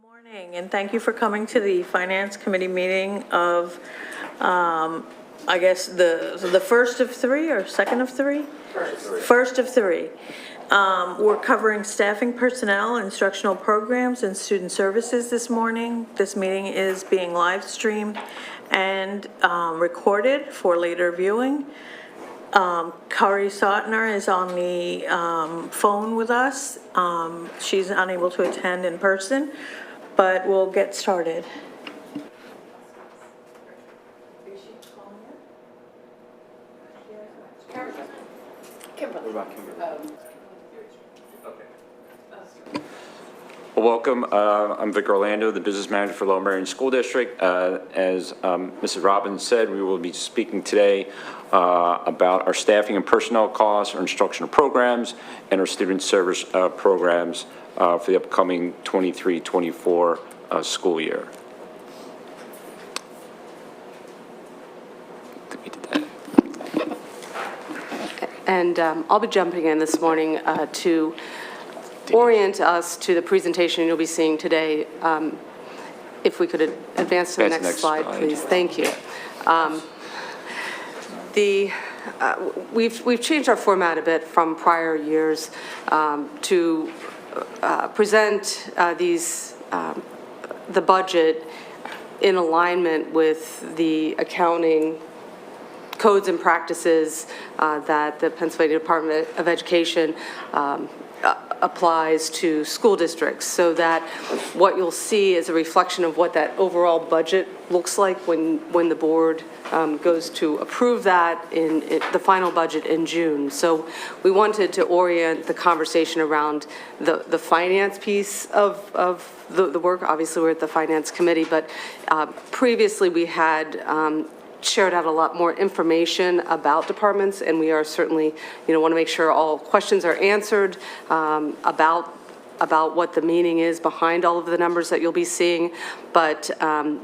Morning, and thank you for coming to the Finance Committee meeting of, I guess, the first of three or second of three? First of three. We're covering staffing, personnel, instructional programs, and student services this morning. This meeting is being live streamed and recorded for later viewing. Kari Sautner is on the phone with us. She's unable to attend in person, but we'll get started. Kimberly. What about Kimberly? Well, welcome. I'm Vic Orlando, the business manager for Lower Merion School District. As Mrs. Robbins said, we will be speaking today about our staffing and personnel costs, our instructional programs, and our student service programs for the upcoming 23-24 school year. And I'll be jumping in this morning to orient us to the presentation you'll be seeing today. If we could advance to the next slide, please. Thank you. We've changed our format a bit from prior years to present the budget in alignment with the accounting codes and practices that the Pennsylvania Department of Education applies to school districts, so that what you'll see is a reflection of what that overall budget looks like when the board goes to approve that in the final budget in June. So we wanted to orient the conversation around the finance piece of the work. Obviously, we're at the Finance Committee, but previously we had shared out a lot more information about departments, and we are certainly, want to make sure all questions are answered about what the meaning is behind all of the numbers that you'll be seeing. But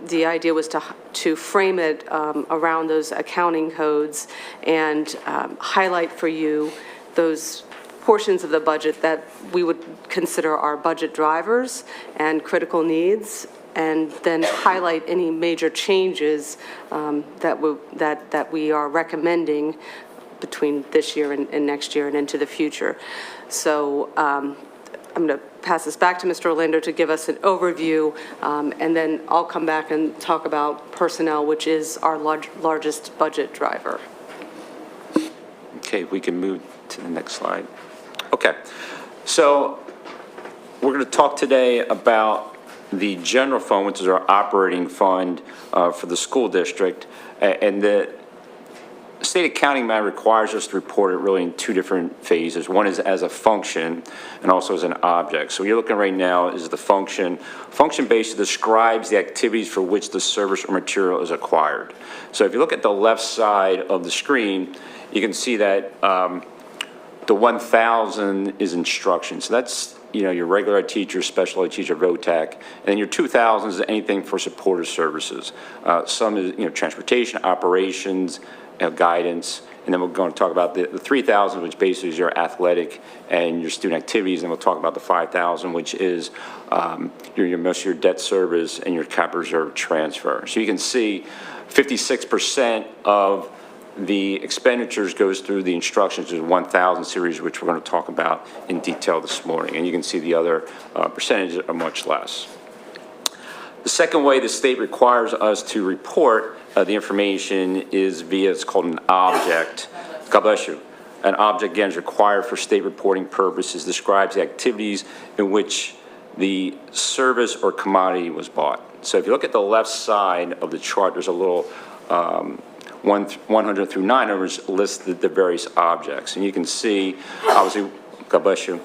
the idea was to frame it around those accounting codes and highlight for you those portions of the budget that we would consider our budget drivers and critical needs, and then highlight any major changes that we are recommending between this year and next year and into the future. So I'm going to pass this back to Mr. Orlando to give us an overview, and then I'll come back and talk about personnel, which is our largest budget driver. Okay, we can move to the next slide. Okay, so we're going to talk today about the general fund, which is our operating fund for the school district, and the state accounting matter requires us to report it really in two different phases. One is as a function and also as an object. So what you're looking at right now is the function. Function basically describes the activities for which the service or material is acquired. So if you look at the left side of the screen, you can see that the 1,000 is instruction. So that's your regular ed teacher, special ed teacher, VOTAC, and then your 2,000 is anything for supportive services. Some is transportation, operations, guidance, and then we're going to talk about the 3,000, which basically is your athletic and your student activities, and we'll talk about the 5,000, which is most of your debt service and your capital reserve transfer. So you can see 56% of the expenditures goes through the instructions of the 1,000 series, which we're going to talk about in detail this morning. And you can see the other percentages are much less. The second way the state requires us to report the information is via, it's called an object. God bless you. An object, again, is required for state reporting purposes, describes the activities in which the service or commodity was bought. So if you look at the left side of the chart, there's a little 100 through 900 listed the various objects. And you can see, obviously, God bless you,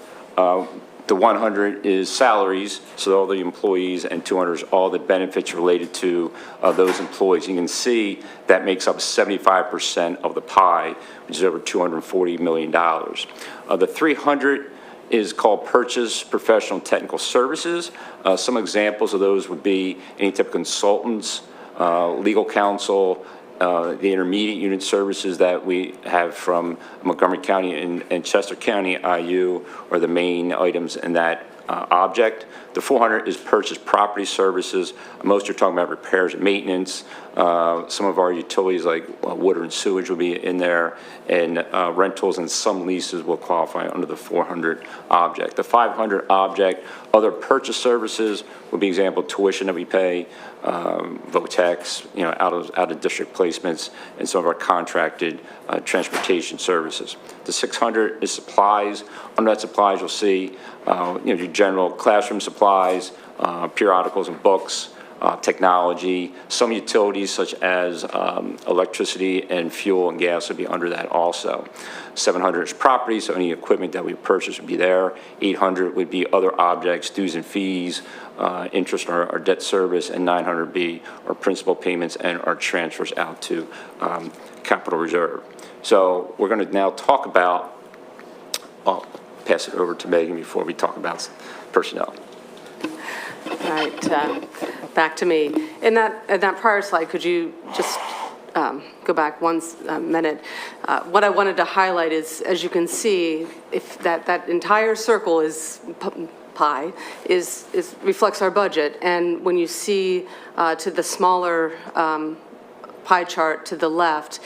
the 100 is salaries, so all the employees, and 200 is all the benefits related to those employees. You can see that makes up 75% of the pie, which is over $240 million. The 300 is called purchase, professional, and technical services. Some examples of those would be any type of consultants, legal counsel, the intermediate unit services that we have from Montgomery County and Chester County IU are the main items in that object. The 400 is purchase property services. Most are talking about repairs and maintenance. Some of our utilities like water and sewage will be in there, and rentals and some leases will qualify under the 400 object. The 500 object, other purchase services would be example tuition that we pay, VOTEX, out of district placements, and some of our contracted transportation services. The 600 is supplies. Under that supplies, you'll see your general classroom supplies, periodicals and books, technology, some utilities such as electricity and fuel and gas would be under that also. 700 is property, so any equipment that we purchase would be there. 800 would be other objects, dues and fees, interest on our debt service, and 900 be our principal payments and our transfers out to capital reserve. So we're going to now talk about, I'll pass it over to Megan before we talk about personnel. All right, back to me. In that prior slide, could you just go back one minute? What I wanted to highlight is, as you can see, if that entire circle is pie, reflects our budget, and when you see to the smaller pie chart to the left,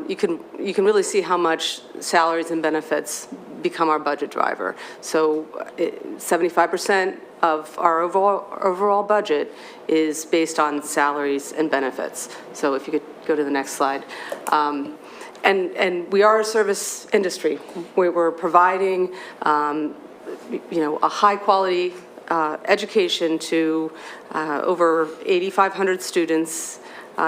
you can really see how much salaries and benefits become our budget driver. So 75% of our overall budget is based on salaries and benefits. So if you could go to the next slide. And we are a service industry. We're providing a high quality education to over 8,500 students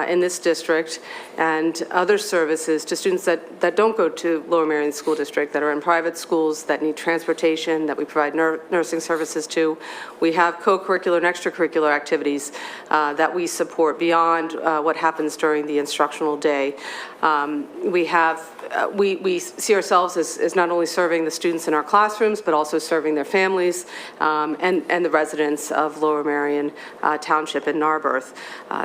in this district, and other services to students that don't go to Lower Merion School District, that are in private schools, that need transportation, that we provide nursing services to. We have co-curricular and extracurricular activities that we support beyond what happens during the instructional day. We see ourselves as not only serving the students in our classrooms, but also serving their families and the residents of Lower Merion Township and Narberth.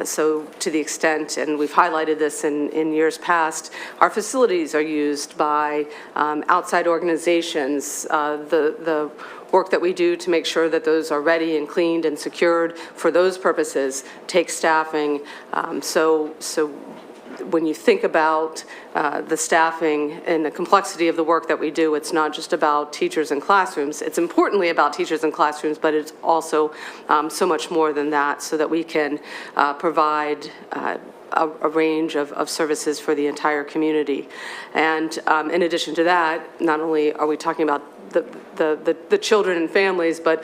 So to the extent, and we've highlighted this in years past, our facilities are used by outside organizations. The work that we do to make sure that those are ready and cleaned and secured for those purposes takes staffing. So when you think about the staffing and the complexity of the work that we do, it's not just about teachers and classrooms. It's importantly about teachers and classrooms, but it's also so much more than that, so that we can provide a range of services for the entire community. And in addition to that, not only are we talking about the children and families, but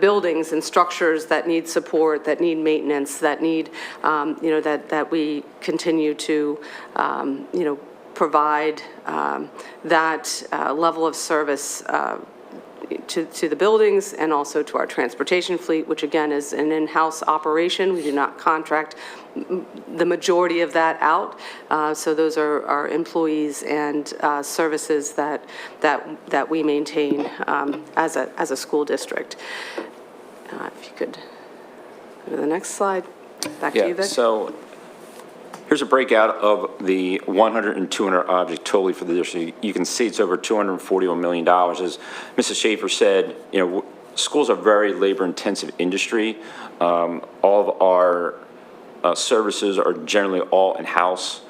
buildings and structures that need support, that need maintenance, that need, that we continue to, provide that level of service to the buildings, and also to our transportation fleet, which again is an in-house operation. We do not contract the majority of that out. So those are our employees and services that we maintain as a school district. If you could go to the next slide. Back to you, Vic. So here's a breakout of the 100 and 200 object totally for the district. You can see it's over $241 million. As Mrs. Schaefer said, schools are a very labor-intensive industry. All of our services are generally all in-house.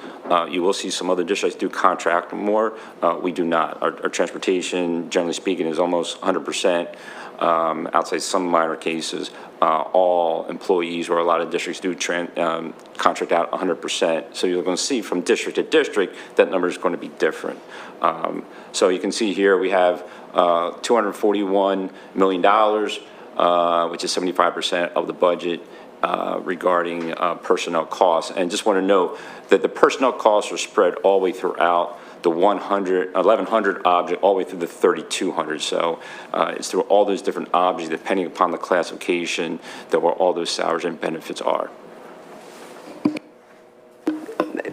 You will see some other districts do contract more. We do not. Our transportation, generally speaking, is almost 100%. Outside some minor cases, all employees, or a lot of districts do contract out 100%. So you're going to see from district to district that number is going to be different. So you can see here we have $241 million, which is 75% of the budget. Regarding personnel costs. And just want to note that the personnel costs are spread all the way throughout the 1,100 object, all the way through the 3,200. So it's through all those different objects, depending upon the classification, that where all those salaries and benefits are.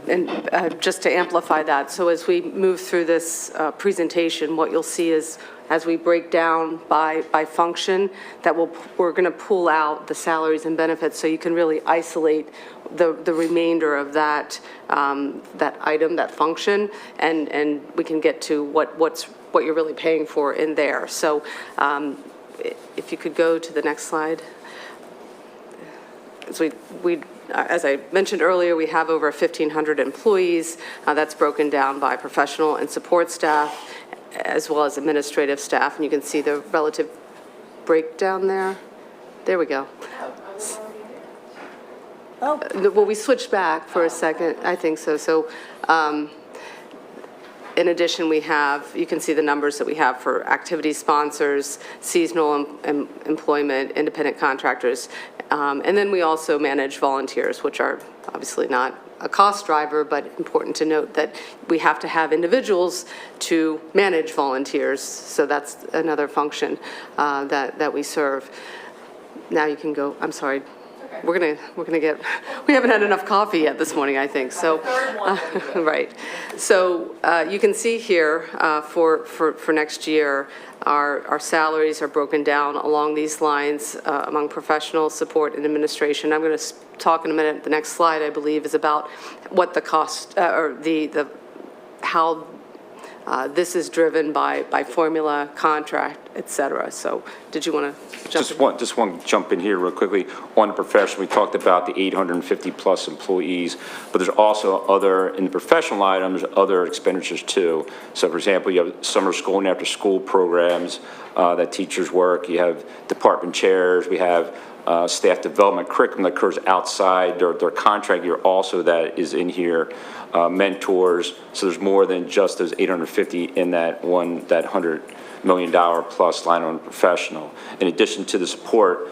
And just to amplify that, so as we move through this presentation, what you'll see is, as we break down by function, that we're going to pull out the salaries and benefits, so you can really isolate the remainder of that item, that function, and we can get to what you're really paying for in there. So if you could go to the next slide. So as I mentioned earlier, we have over 1,500 employees. That's broken down by professional and support staff, as well as administrative staff, and you can see the relative breakdown there. There we go. Oh. Well, we switched back for a second. I think so. So, in addition, we have, you can see the numbers that we have for activity sponsors, seasonal employment, independent contractors, and then we also manage volunteers, which are obviously not a cost driver, but important to note that we have to have individuals to manage volunteers, so that's another function that we serve. Now you can go, I'm sorry. We're gonna get, we haven't had enough coffee yet this morning, I think, so. Right. So you can see here for next year, our salaries are broken down along these lines among professional, support, and administration. I'm gonna talk in a minute, the next slide, I believe, is about what the cost, or how this is driven by formula, contract, et cetera. So did you want to jump in? Just want to jump in here real quickly. On the professional, we talked about the 850 plus employees, but there's also other, in the professional item, there's other expenditures too. So for example, you have summer school and after school programs that teachers work. You have department chairs. We have staff development curriculum that occurs outside their contract year also that is in here. Mentors, so there's more than just those 850 in that $100 million plus line on professional. In addition to the support,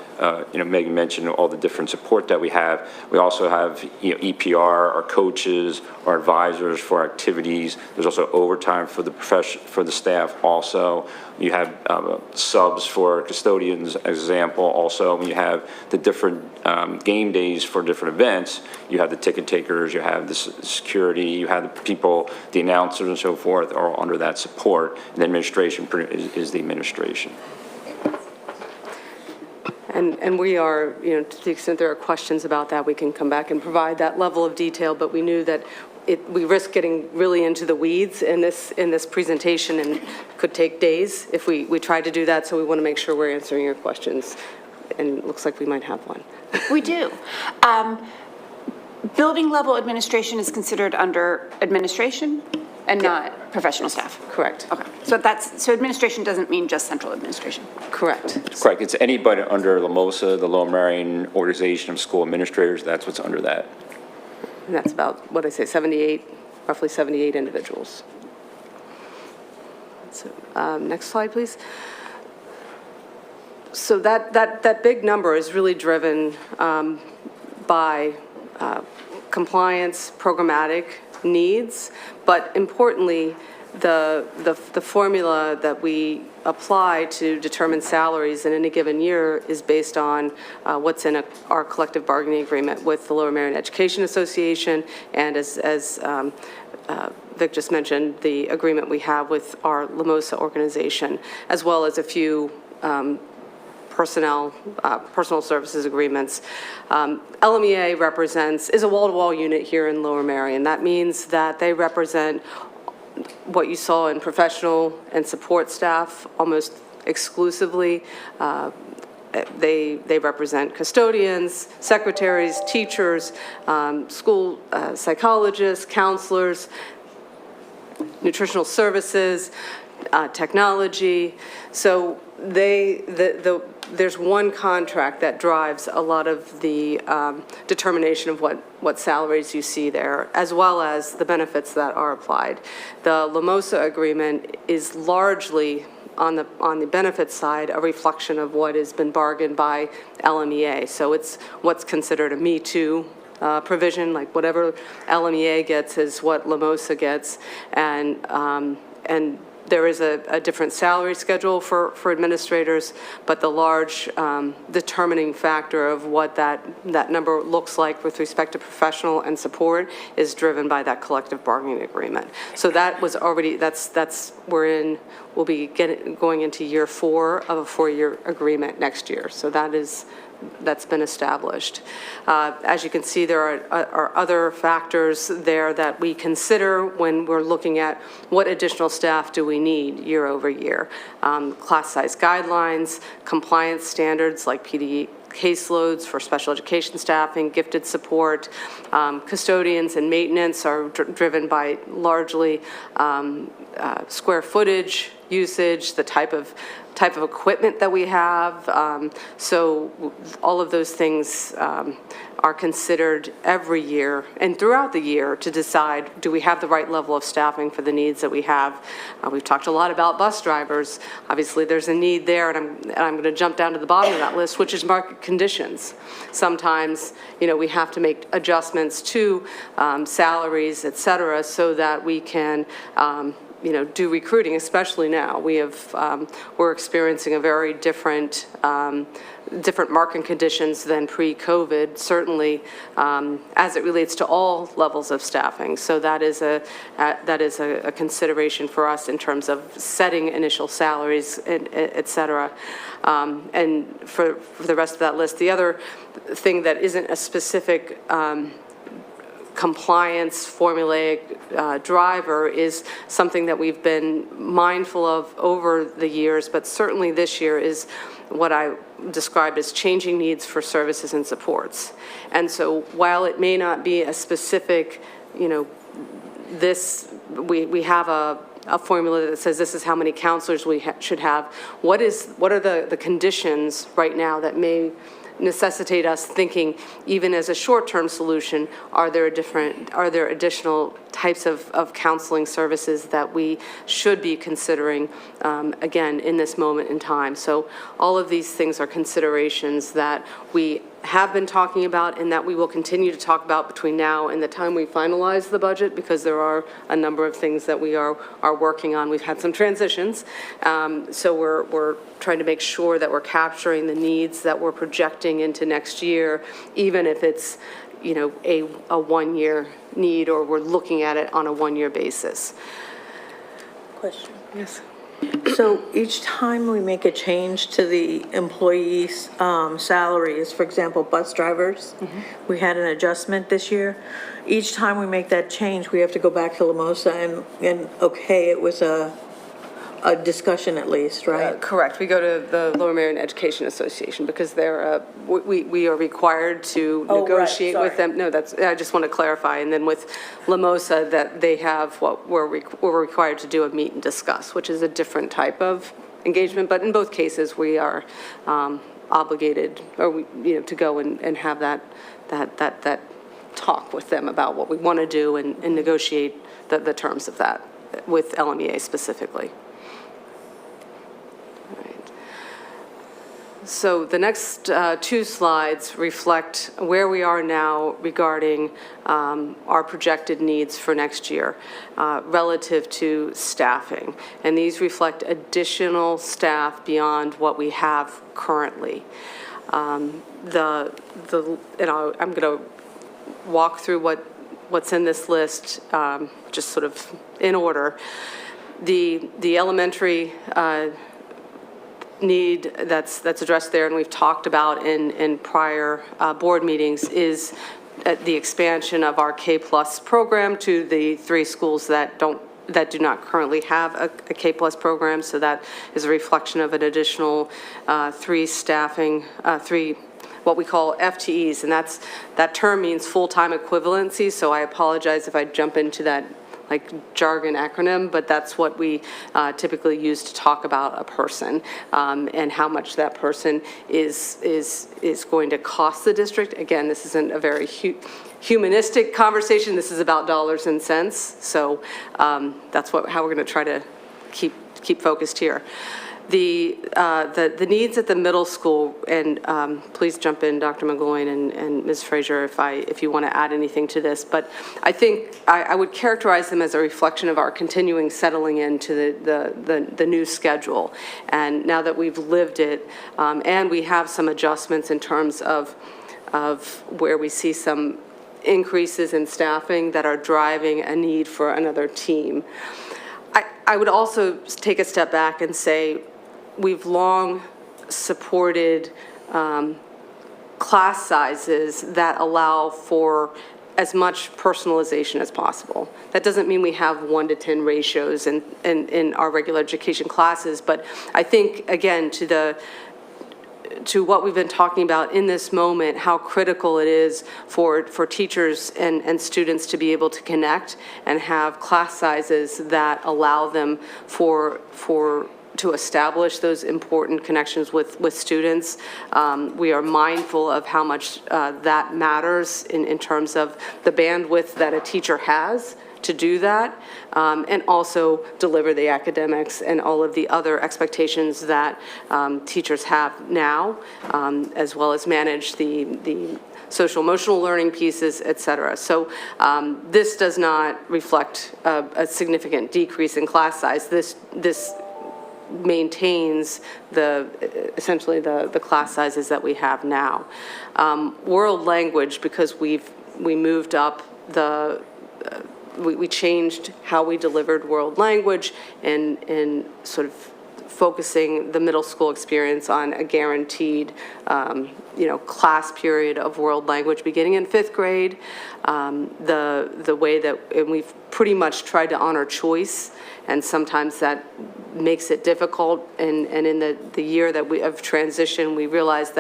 Megan mentioned all the different support that we have. We also have, EPR, our coaches, our advisors for activities. There's also overtime for the staff also. You have subs for custodians, as example. Also, when you have the different game days for different events, you have the ticket takers, you have the security, you have the people, the announcers and so forth are under that support. And the administration is the administration. And we are, to the extent there are questions about that, we can come back and provide that level of detail, but we knew that we risk getting really into the weeds in this presentation and could take days if we tried to do that, so we want to make sure we're answering your questions, and it looks like we might have one. We do. Building level administration is considered under administration and not professional staff? Correct. Okay, so administration doesn't mean just central administration? Correct. Correct. It's anybody under LMOSA, the Lower Merion Organization of School Administrators. That's what's under that. And that's about, what I say, roughly 78 individuals. So, next slide, please. So that big number is really driven by compliance, programmatic needs, but importantly, the formula that we apply to determine salaries in any given year is based on what's in our collective bargaining agreement with the Lower Merion Education Association, and as Vic just mentioned, the agreement we have with our LMOSA organization, as well as a few personal services agreements. LMEA is a wall-to-wall unit here in Lower Merion. That means that they represent what you saw in professional and support staff almost exclusively. They represent custodians, secretaries, teachers, school psychologists, counselors, nutritional services, technology. So there's one contract that drives a lot of the determination of what salaries you see there, as well as the benefits that are applied. The LMOSA agreement is largely, on the benefits side, a reflection of what has been bargained by LMEA. So it's what's considered a Me Too provision, like whatever LMEA gets is what LMOSA gets, and there is a different salary schedule for administrators, but the large determining factor of what that number looks like with respect to professional and support is driven by that collective bargaining agreement. So that was already, we're in we'll be going into year 4 of a 4-year agreement next year. So that's been established. As you can see, there are other factors there that we consider when we're looking at what additional staff do we need year over year. Class size guidelines, compliance standards like PD caseloads for special education staffing, gifted support, custodians and maintenance are driven by largely square footage usage, the type of equipment that we have. So all of those things are considered every year and throughout the year to decide, do we have the right level of staffing for the needs that we have? We've talked a lot about bus drivers. Obviously, there's a need there, and I'm going to jump down to the bottom of that list, which is market conditions. Sometimes, we have to make adjustments to salaries, et cetera, so that we can do recruiting, especially now. We're experiencing a very different market conditions than pre-COVID, certainly as it relates to all levels of staffing. So that is a consideration for us in terms of setting initial salaries, et cetera. And for the rest of that list, the other thing that isn't a specific compliance formulaic driver is something that we've been mindful of over the years, but certainly this year is what I described as changing needs for services and supports. And so while it may not be a specific, we have a formula that says this is how many counselors we should have. What are the conditions right now that may necessitate us thinking, even as a short-term solution, are there additional types of counseling services that we should be considering, again, in this moment in time? So all of these things are considerations that we have been talking about and that we will continue to talk about between now and the time we finalize the budget, because there are a number of things that we are working on. We've had some transitions, so we're trying to make sure that we're capturing the needs that we're projecting into next year, even if it's a 1-year need or we're looking at it on a 1-year basis. Question. Yes. So each time we make a change to the employees' salaries, for example, bus drivers, we had an adjustment this year. Each time we make that change, we have to go back to LMSB and okay, it was a discussion at least, right? Correct. We go to the Lower Merion Education Association because they're, we are required to negotiate with them. No, I just want to clarify. And then with LMSB, that they have what we're required to do a meet and discuss, which is a different type of engagement. But in both cases, we are obligated, or to go and have that talk with them about what we want to do and negotiate the terms of that with LMEA specifically. So the next 2 slides reflect where we are now regarding our projected needs for next year relative to staffing. And these reflect additional staff beyond what we have currently. I'm going to walk through what's in this list just sort of in order. The elementary need that's addressed there, and we've talked about in prior board meetings, is the expansion of our K+ program to the 3 schools that do not currently have a K+ program. So that is a reflection of an additional 3 what we call FTEs, and that term means full-time equivalency. So I apologize if I jump into that jargon acronym, but that's what we typically use to talk about a person and how much that person is going to cost the district. Again, this isn't a very humanistic conversation. This is about dollars and cents. So that's how we're going to try to keep focused here. The needs at the middle school, and please jump in, Dr. McGloin and Ms. Frazier, if you want to add anything to this. But I think I would characterize them as a reflection of our continuing settling into the new schedule. And now that we've lived it, and we have some adjustments in terms of where we see some increases in staffing that are driving a need for another team. I would also take a step back and say, we've long supported class sizes that allow for as much personalization as possible. That doesn't mean we have 1 to 10 ratios in our regular education classes, but I think, again, to what we've been talking about in this moment, how critical it is for teachers and students to be able to connect and have class sizes that allow them to establish those important connections with students. We are mindful of how much that matters in terms of the bandwidth that a teacher has to do that, and also deliver the academics and all of the other expectations that teachers have now, as well as manage the social emotional learning pieces, et cetera. So this does not reflect a significant decrease in class size. This maintains essentially the class sizes that we have now. World language, because we moved up we changed how we delivered world language and sort of focusing the middle school experience on a guaranteed, class period of world language beginning in 5th grade. The way that, and we've pretty much tried to honor choice, and sometimes that makes it difficult. And in the year that of transition, we realized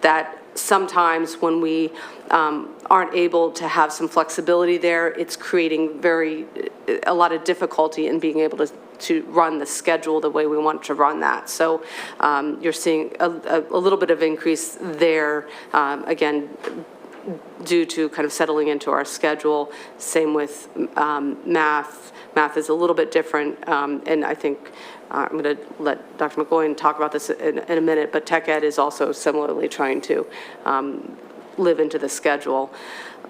that sometimes when we aren't able to have some flexibility there, it's creating a lot of difficulty in being able to run the schedule the way we want to run that. So you're seeing a little bit of increase there, again, due to kind of settling into our schedule. Same with math. Math is a little bit different, and I think I'm going to let Dr. McGowan talk about this in a minute, but tech ed is also similarly trying to live into the schedule.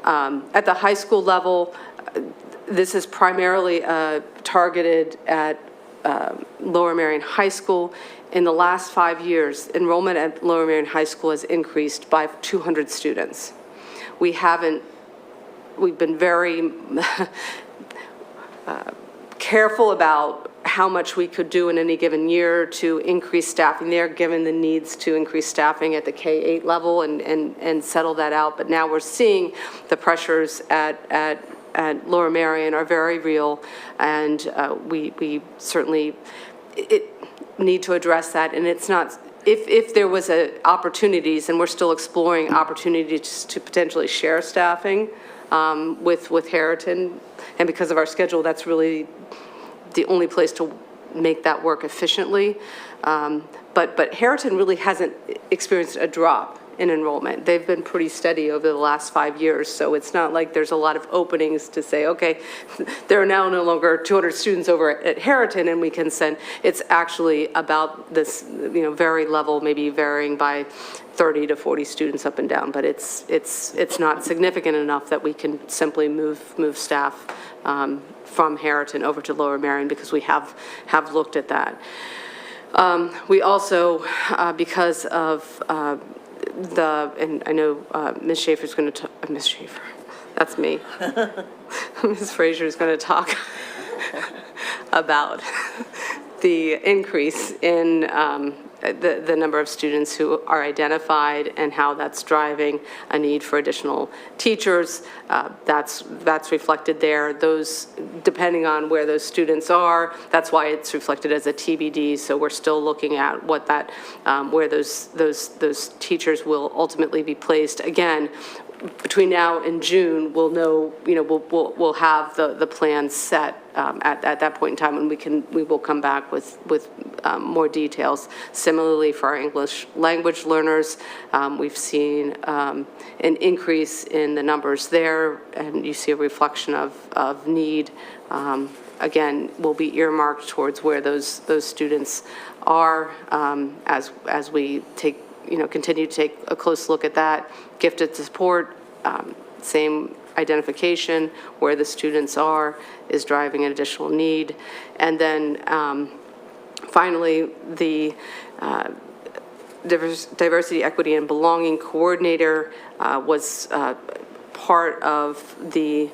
At the high school level, this is primarily targeted at Lower Merion High School. In the last 5 years, enrollment at Lower Merion High School has increased by 200 students. We've been very careful about how much we could do in any given year to increase staffing there, given the needs to increase staffing at the K-8 level and settle that out. But now we're seeing the pressures at Lower Merion are very real, and we certainly need to address that. And it's not, if there was opportunities, and we're still exploring opportunities to potentially share staffing with Harriton, and because of our schedule, that's really the only place to make that work efficiently. But Harriton really hasn't experienced a drop in enrollment. They've been pretty steady over the last 5 years, so it's not like there's a lot of openings to say, okay, there are now no longer 200 students over at Harriton and we can send. It's actually about this, very level, maybe varying by 30 to 40 students up and down, but it's not significant enough that we can simply move staff from Harriton over to Lower Merion, because we have looked at that. We also, because of and I know Ms. Schaefer's going to talk, Ms. Schaefer, that's me. Ms. Fraser is going to talk about the increase in the number of students who are identified and how that's driving a need for additional teachers. That's reflected there. Those, depending on where those students are, that's why it's reflected as a TBD. So we're still looking at what that, where those teachers will ultimately be placed. Again, between now and June, we'll know, we'll have the plan set at that point in time, and we will come back with more details. Similarly, for our English language learners, we've seen an increase in the numbers there, and you see a reflection of need. Again, will be earmarked towards where those students are as we continue to take a close look at that. Gifted support, same identification, where the students are is driving an additional need. And then finally, the diversity, equity, and belonging coordinator was part of the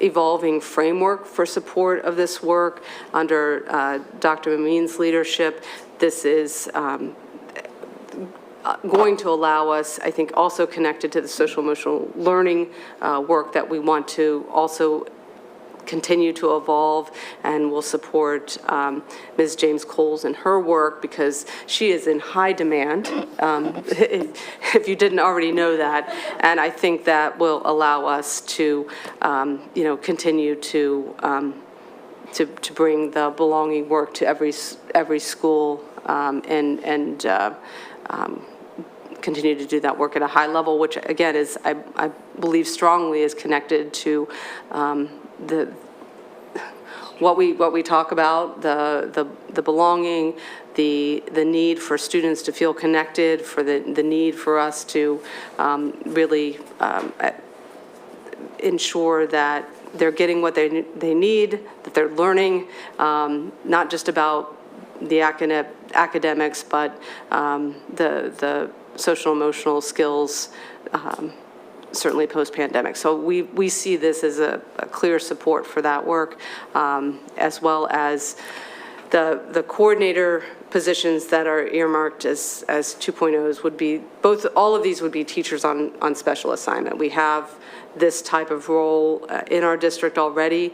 evolving framework for support of this work under Dr. Amin's leadership. This is going to allow us, I think, also connected to the social emotional learning work that we want to also continue to evolve, and will support Ms. James Coles in her work because she is in high demand, if you didn't already know that. And I think that will allow us to, continue to bring the belonging work to every school and continue to do that work at a high level, which again is, I believe strongly, is connected to what we talk about, the belonging, the need for students to feel connected, for the need for us to really ensure that they're getting what they need, that they're learning, not just about the academics, but the social emotional skills, certainly post-pandemic. So we see this as a clear support for that work, as well as the coordinator positions that are earmarked as 2.0s would be all of these would be teachers on special assignment. We have this type of role in our district already.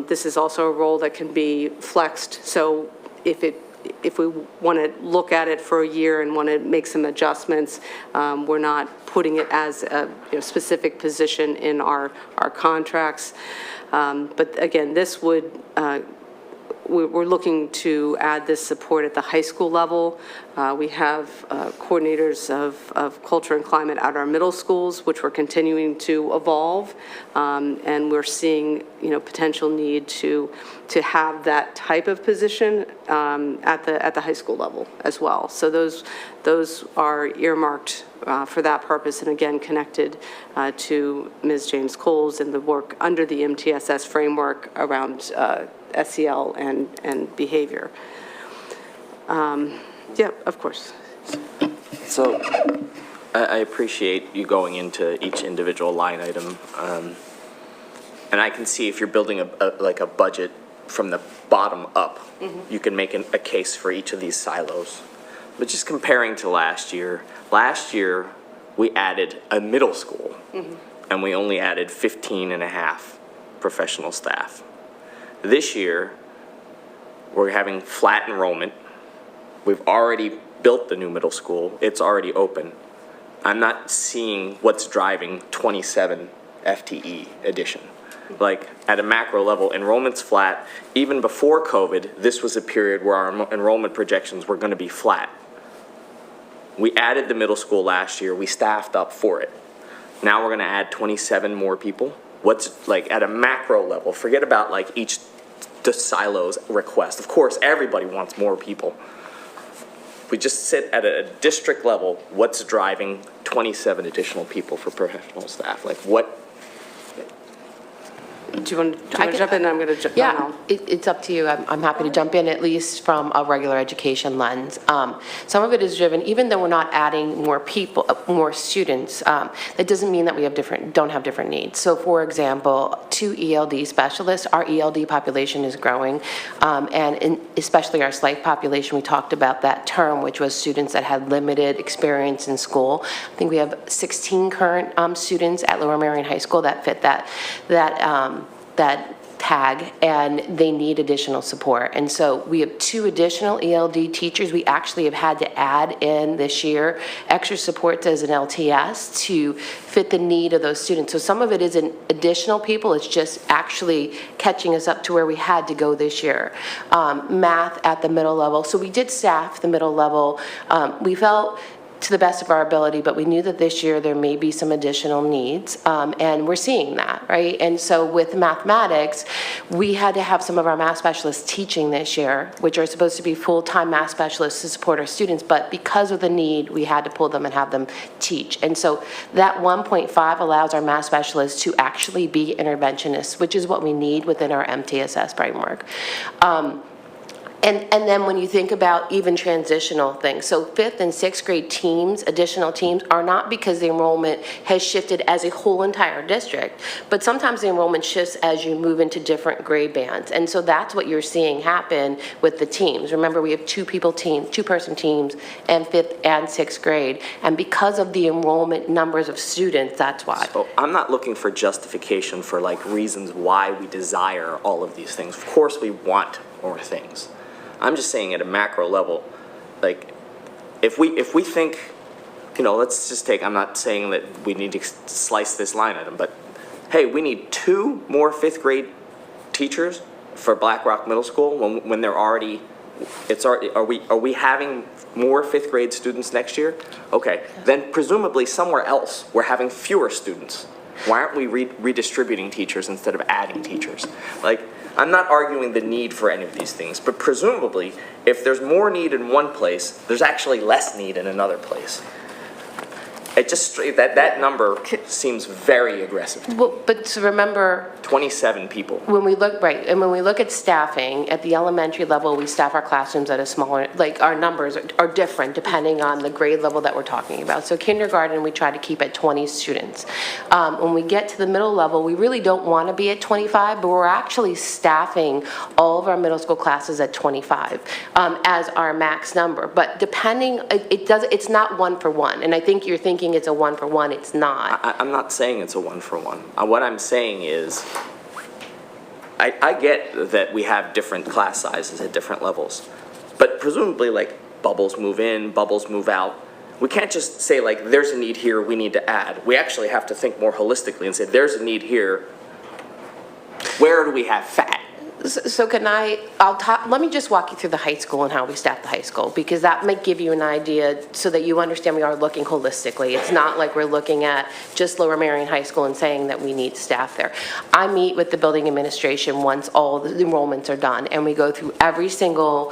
This is also a role that can be flexed. So if we want to look at it for a year and want to make some adjustments, we're not putting it as a specific position in our contracts. But again, this would, we're looking to add this support at the high school level. We have coordinators of culture and climate at our middle schools, which we're continuing to evolve, and we're seeing potential need to have that type of position at the high school level as well. So those are earmarked for that purpose, and again connected to Ms. James Coles and the work under the MTSS framework around SEL and behavior. Yeah, of course. So I appreciate you going into each individual line item. And I can see if you're building a budget from the bottom up, you can make a case for each of these silos. But just comparing to last year we added a middle school, and we only added 15 and a half professional staff. This year, we're having flat enrollment. We've already built the new middle school. It's already open. I'm not seeing what's driving 27 FTE addition. Like, at a macro level, enrollment's flat. Even before COVID, this was a period where our enrollment projections were going to be flat. We added the middle school last year. We staffed up for it. Now we're going to add 27 more people. What's, like, at a macro level, forget about like each the silos request. Of course, everybody wants more people. We just sit at a district level, what's driving 27 additional people for professional staff? Like, what? Do you want to jump in? I'm going to jump in. Yeah, it's up to you. I'm happy to jump in, at least from a regular education lens. Some of it is driven, even though we're not adding more people, more students, that doesn't mean that we don't have different needs. So for example, 2 ELD specialists, our ELD population is growing, and especially our SLIFE population, we talked about that term, which was students that had limited experience in school. I think we have 16 current students at Lower Merion High School that fit that tag, and they need additional support. And so we have 2 additional ELD teachers. We actually have had to add in this year extra supports as an LTS to fit the need of those students. So some of it isn't additional people, it's just actually catching us up to where we had to go this year. Math at the middle level. So we did staff the middle level. We felt to the best of our ability, but we knew that this year there may be some additional needs, and we're seeing that, right? And so with mathematics, we had to have some of our math specialists teaching this year, which are supposed to be full-time math specialists to support our students, but because of the need, we had to pull them and have them teach. And so that 1.5 allows our math specialists to actually be interventionists, which is what we need within our MTSS framework. And then when you think about even transitional things, so 5th and 6th grade teams, additional teams, are not because the enrollment has shifted as a whole entire district, but sometimes the enrollment shifts as you move into different grade bands. And so that's what you're seeing happen with the teams. Remember, we have two-person teams in 5th and 6th grade. And because of the enrollment numbers of students, that's why. So I'm not looking for justification for like reasons why we desire all of these things. Of course we want more things. I'm just saying at a macro level, like, if we think, you know, let's just take, I'm not saying that we need to slice this line item, but hey, we need 2 more 5th grade teachers for Black Rock Middle School when they're already, are we having more 5th grade students next year? Okay, then presumably somewhere else we're having fewer students. Why aren't we redistributing teachers instead of adding teachers? Like, I'm not arguing the need for any of these things, but presumably, if there's more need in one place, there's actually less need in another place. It just, that number seems very aggressive. Well, but to remember, 27 people. when we look, right, and when we look at staffing, at the elementary level, we staff our classrooms at a smaller, like, our numbers are different depending on the grade level that we're talking about. So kindergarten, we try to keep at 20 students. When we get to the middle level, we really don't want to be at 25, but we're actually staffing all of our middle school classes at 25 as our max number. But depending, it's not 1-for-1, and I think you're thinking it's a 1-for-1, it's not. I'm not saying it's a 1-for-1. What I'm saying is, I get that we have different class sizes at different levels, but presumably, like, bubbles move in, bubbles move out. We can't just say, like, there's a need here, we need to add. We actually have to think more holistically and say, there's a need here, where do we have fat? So can let me just walk you through the high school and how we staff the high school, because that might give you an idea so that you understand we are looking holistically. It's not like we're looking at just Lower Merion High School and saying that we need staff there. I meet with the building administration once all the enrollments are done, and we go through every single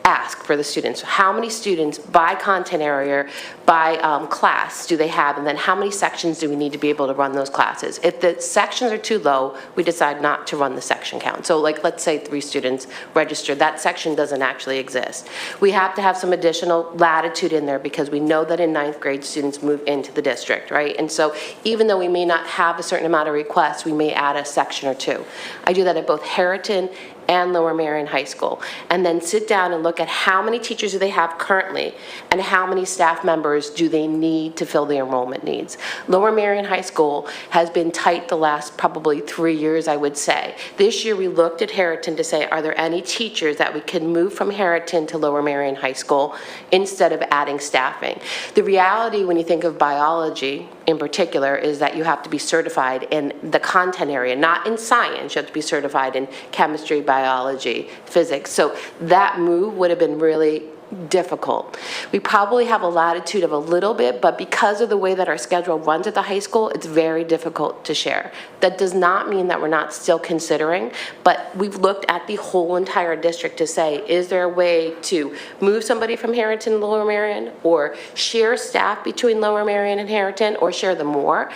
ask for the students. How many students by content area, by class do they have, and then how many sections do we need to be able to run those classes? If the sections are too low, we decide not to run the section count. So, like, let's say 3 students registered, that section doesn't actually exist. We have to have some additional latitude in there because we know that in 9th grade students move into the district, right? And so even though we may not have a certain amount of requests, we may add a section or 2. I do that at both Harriton and Lower Merion High School, and then sit down and look at how many teachers do they have currently and how many staff members do they need to fill the enrollment needs. Lower Merion High School has been tight the last probably 3 years, I would say. This year we looked at Harriton to say, are there any teachers that we can move from Harriton to Lower Merion High School instead of adding staffing? The reality when you think of biology in particular is that you have to be certified in the content area, not in science. You have to be certified in chemistry, biology, physics. So that move would have been really difficult. We probably have a latitude of a little bit, but because of the way that our schedule runs at the high school, it's very difficult to share. That does not mean that we're not still considering, but we've looked at the whole entire district to say, is there a way to move somebody from Harriton to Lower Merion, or share staff between Lower Merion and Harriton, or share them more,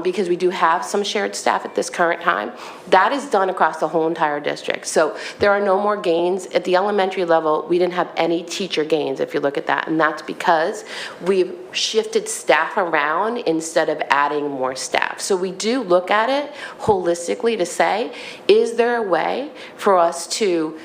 because we do have some shared staff at this current time. That is done across the whole entire district. So there are no more gains. At the elementary level, we didn't have any teacher gains if you look at that, and that's because we've shifted staff around instead of adding more staff. So we do look at it holistically to say, is there a way for us to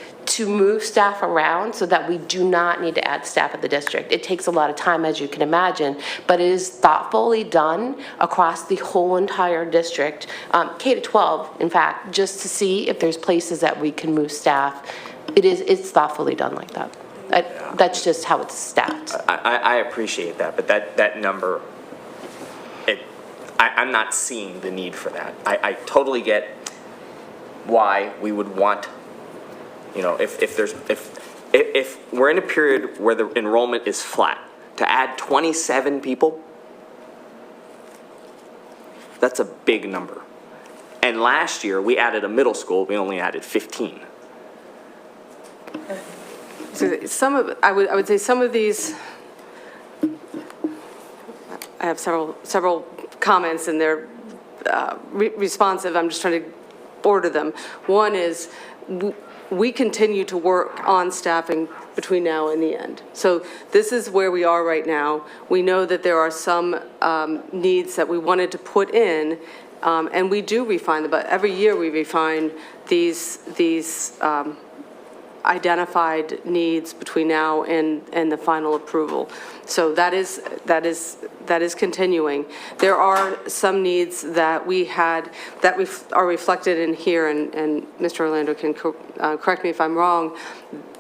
move staff around so that we do not need to add staff at the district? It takes a lot of time, as you can imagine, but it is thoughtfully done across the whole entire district, K to 12, in fact, just to see if there's places that we can move staff. It's thoughtfully done like that. That's just how it's staffed. I appreciate that, but that number, I'm not seeing the need for that. I totally get why we would want, you know, if we're in a period where the enrollment is flat, to add 27 people, that's a big number. And last year, we added a middle school, we only added 15. So I would say some of these, I have several comments and they're responsive. I'm just trying to order them. One is, we continue to work on staffing between now and the end. So this is where we are right now. We know that there are some needs that we wanted to put in, and we do refine them, but every year we refine these identified needs between now and the final approval. So that is continuing. There are some needs that we had that are reflected in here, and Mr. Orlando can correct me if I'm wrong,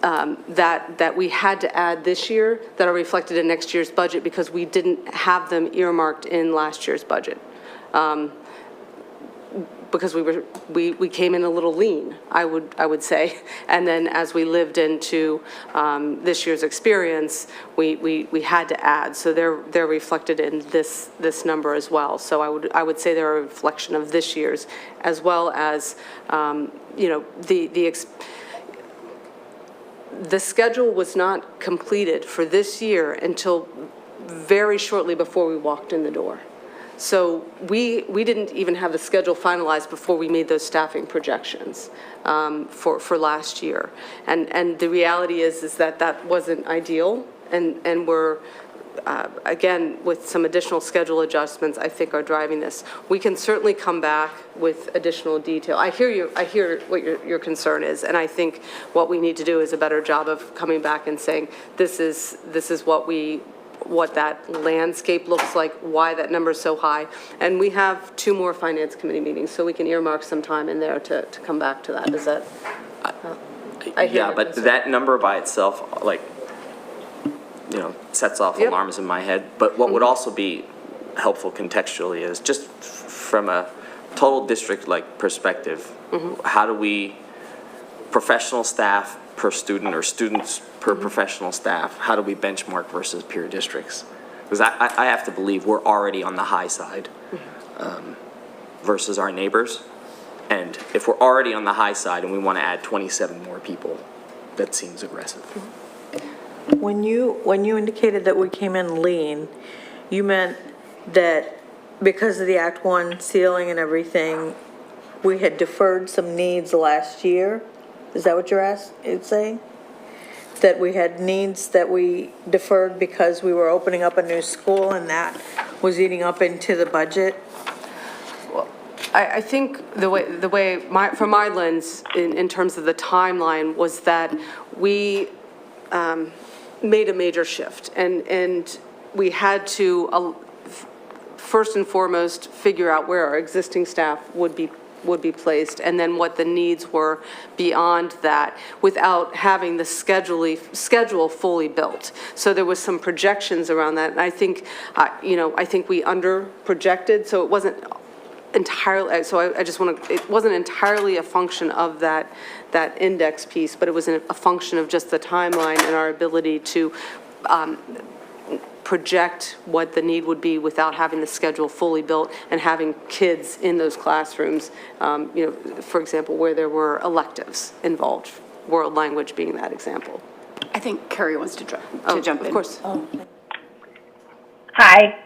that we had to add this year that are reflected in next year's budget because we didn't have them earmarked in last year's budget. Because we came in a little lean, I would say, and then as we lived into this year's experience, we had to add. So they're reflected in this number as well. So I would say they're a reflection of this year's, as well as the schedule was not completed for this year until very shortly before we walked in the door. So we didn't even have the schedule finalized before we made those staffing projections for last year. And the reality is that wasn't ideal, and we're, again, with some additional schedule adjustments, I think are driving this. We can certainly come back with additional detail. I hear what your concern is, and I think what we need to do is a better job of coming back and saying, this is what that landscape looks like, why that number is so high. And we have 2 more Finance Committee meetings, so we can earmark some time in there to come back to that. Is that? I hear Yeah, your but concern. that number by itself, sets off Yep. alarms in my head. But what would also be helpful contextually is just from a total district-like perspective, how do we, professional staff per student or students per professional staff, how do we benchmark versus peer districts? Because I have to believe we're already on the high side versus our neighbors. And if we're already on the high side and we want to add 27 more people, that seems aggressive. When you indicated that we came in lean, you meant that because of the Act 1 ceiling and everything, we had deferred some needs last year? Is that what you're saying? That we had needs that we deferred because we were opening up a new school and that was eating up into the budget? I think from my lens, in terms of the timeline, was that we made a major shift, and we had to first and foremost figure out where our existing staff would be placed, and then what the needs were beyond that, without having the schedule fully built. So there was some projections around that, and I think we under projected, so it wasn't entirely, so I just want to, it wasn't entirely a function of that index piece, but it was a function of just the timeline and our ability to project what the need would be without having the schedule fully built and having kids in those classrooms, for example, where there were electives involved, world language being that example. I think Carrie wants to jump in. Of course. Hi.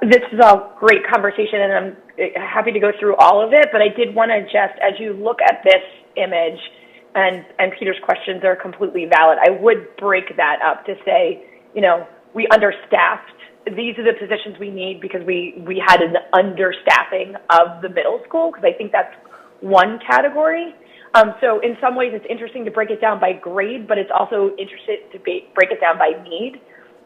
This is a great conversation, and I'm happy to go through all of it, but I did want to just, as you look at this image, and Peter's questions are completely valid, I would break that up to say, we understaffed. These are the positions we need because we had an understaffing of the middle school, because I think that's one category. So in some ways it's interesting to break it down by grade, but it's also interesting to break it down by need.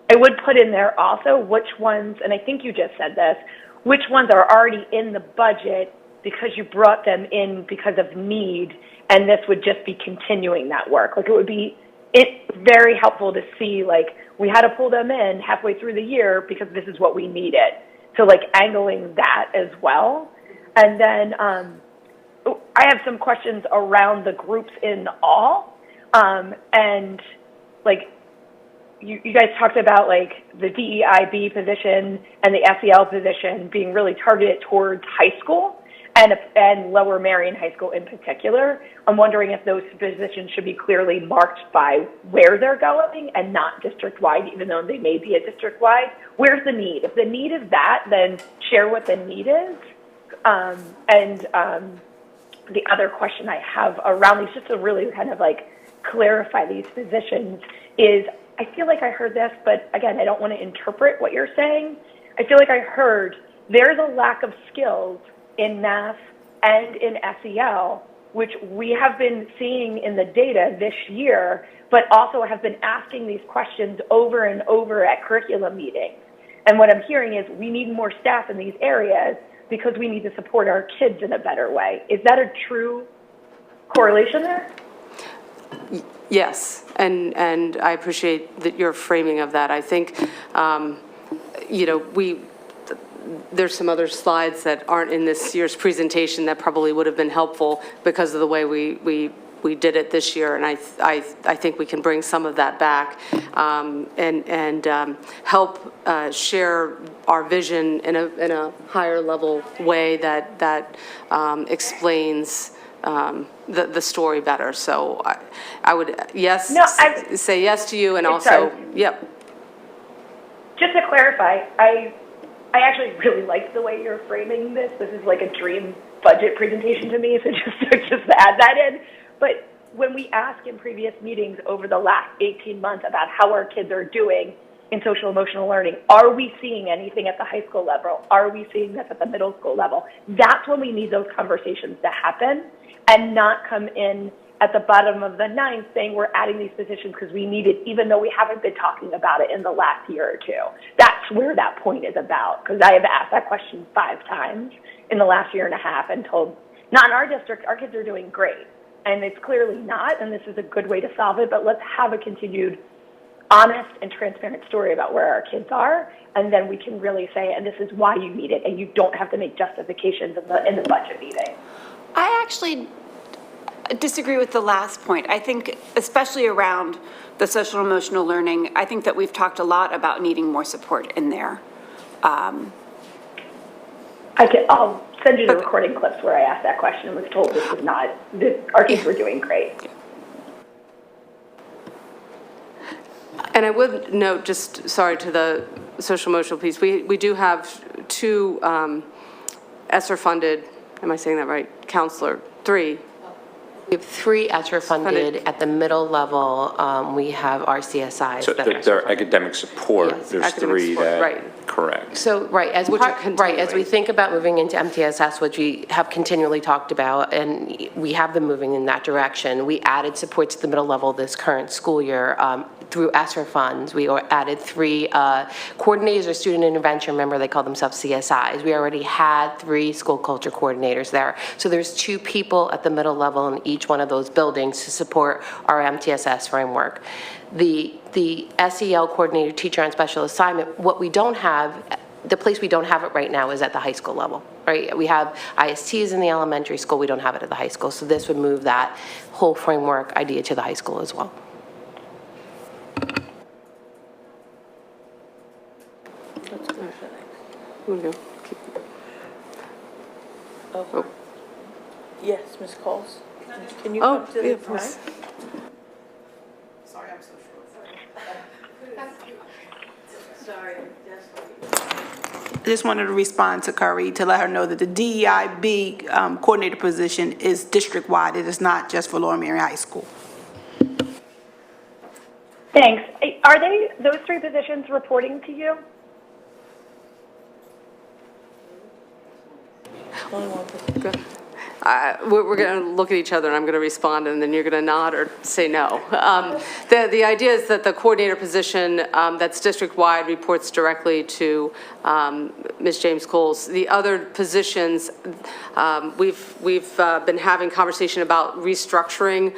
I would put in there also which ones, and I think you just said this, which ones are already in the budget because you brought them in because of need, and this would just be continuing that work. Like, it would be very helpful to see, like, we had to pull them in halfway through the year because this is what we needed. So, like, angling that as well. And then I have some questions around the groups in all. And, like, you guys talked about, like, the DEIB position and the SEL position being really targeted towards high school and Lower Marion High School in particular. I'm wondering if those positions should be clearly marked by where they're going and not district-wide, even though they may be a district-wide. Where's the need? If the need is that, then share what the need is. the other question I have around these, just to really kind of like clarify these positions, is I feel like I heard this, but again, I don't want to interpret what you're saying. I feel like I heard there's a lack of skills in math and in SEL, which we have been seeing in the data this year, but also have been asking these questions over and over at curriculum meetings. And what I'm hearing is we need more staff in these areas because we need to support our kids in a better way. Is that a true correlation there? Yes, and I appreciate that your framing of that. I think, there's some other slides that aren't in this year's presentation that probably would have been helpful because of the way we did it this year, and I think we can bring some of that back and help share our vision in a higher level way that explains the story better. So I would, yes, No, say yes to you, and also, sorry. yep. Just to clarify, I actually really like the way you're framing this. This is like a dream budget presentation to me, so just to add that in. But when we ask in previous meetings over the last 18 months about how our kids are doing in social emotional learning, are we seeing anything at the high school level? Are we seeing this at the middle school level? That's when we need those conversations to happen and not come in at the bottom of the ninth saying we're adding these positions because we need it, even though we haven't been talking about it in the last year or two. That's where that point is about, because I have asked that question 5 times in the last year and a half and told, not in our district, our kids are doing great. And it's clearly not, and this is a good way to solve it, but let's have a continued honest and transparent story about where our kids are, and then we can really say, and this is why you need it, and you don't have to make justifications in the budget meeting. I actually disagree with the last point. I think, especially around the social emotional learning, I think that we've talked a lot about needing more support in there. I'll send you the recording clips where I asked that question and was told our kids were doing great. And I would note, just, sorry, to the social emotional piece, we do have 2 ESSER-funded, am I saying that right, counselor, 3. We have 3 ESSER funded at the middle level. We have our CSIs. So that are their academic support, Yes, there's academic 3 support, that, right. correct. So, right, as Which are as we continuing. think about moving into MTSS, which we have continually talked about, and we have been moving in that direction, we added support to the middle level this current school year through ESSER funds. We added 3 coordinators or student intervention, remember they call themselves CSIs. We already had 3 school culture coordinators there. So there's 2 people at the middle level in each one of those buildings to support our MTSS framework. The SEL coordinator, teacher on special assignment, what we don't have, the place we don't have it right now is at the high school level, right? We have ISTs in the elementary school, we don't have it at the high school. So this would move that whole framework idea to the high school as well. Oh. Yes, Ms. Coles. Can you Oh, come to yeah, the please. front? Sorry, I'm so short. Sorry, I just wanted to respond to Curry to let her know that the DEIB coordinator position is district-wide. It is not just for Lower Merion High School. Thanks. Are those 3 positions reporting to you? only one person. Good. We're going to look at each other, and I'm going to respond, and then you're going to nod or say no. The idea is that the coordinator position that's district-wide reports directly to Ms. James Coles. The other positions, we've been having conversation about restructuring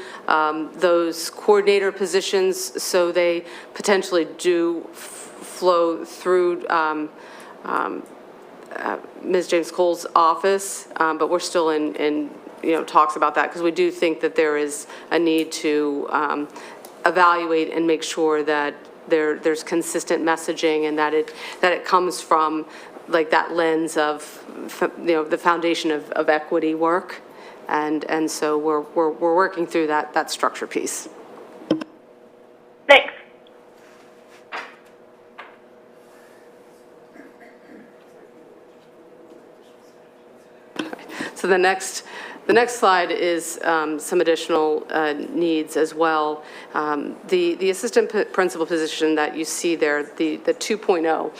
those coordinator positions so they potentially do flow through Ms. James Cole's office, but we're still in talks about that because we do think that there is a need to evaluate and make sure that there's consistent messaging and that it comes from like that lens of the foundation of equity work, and so we're working through that structure piece. Thanks. So the next The next slide is some additional needs as well. The assistant principal position that you see there, the 2.0,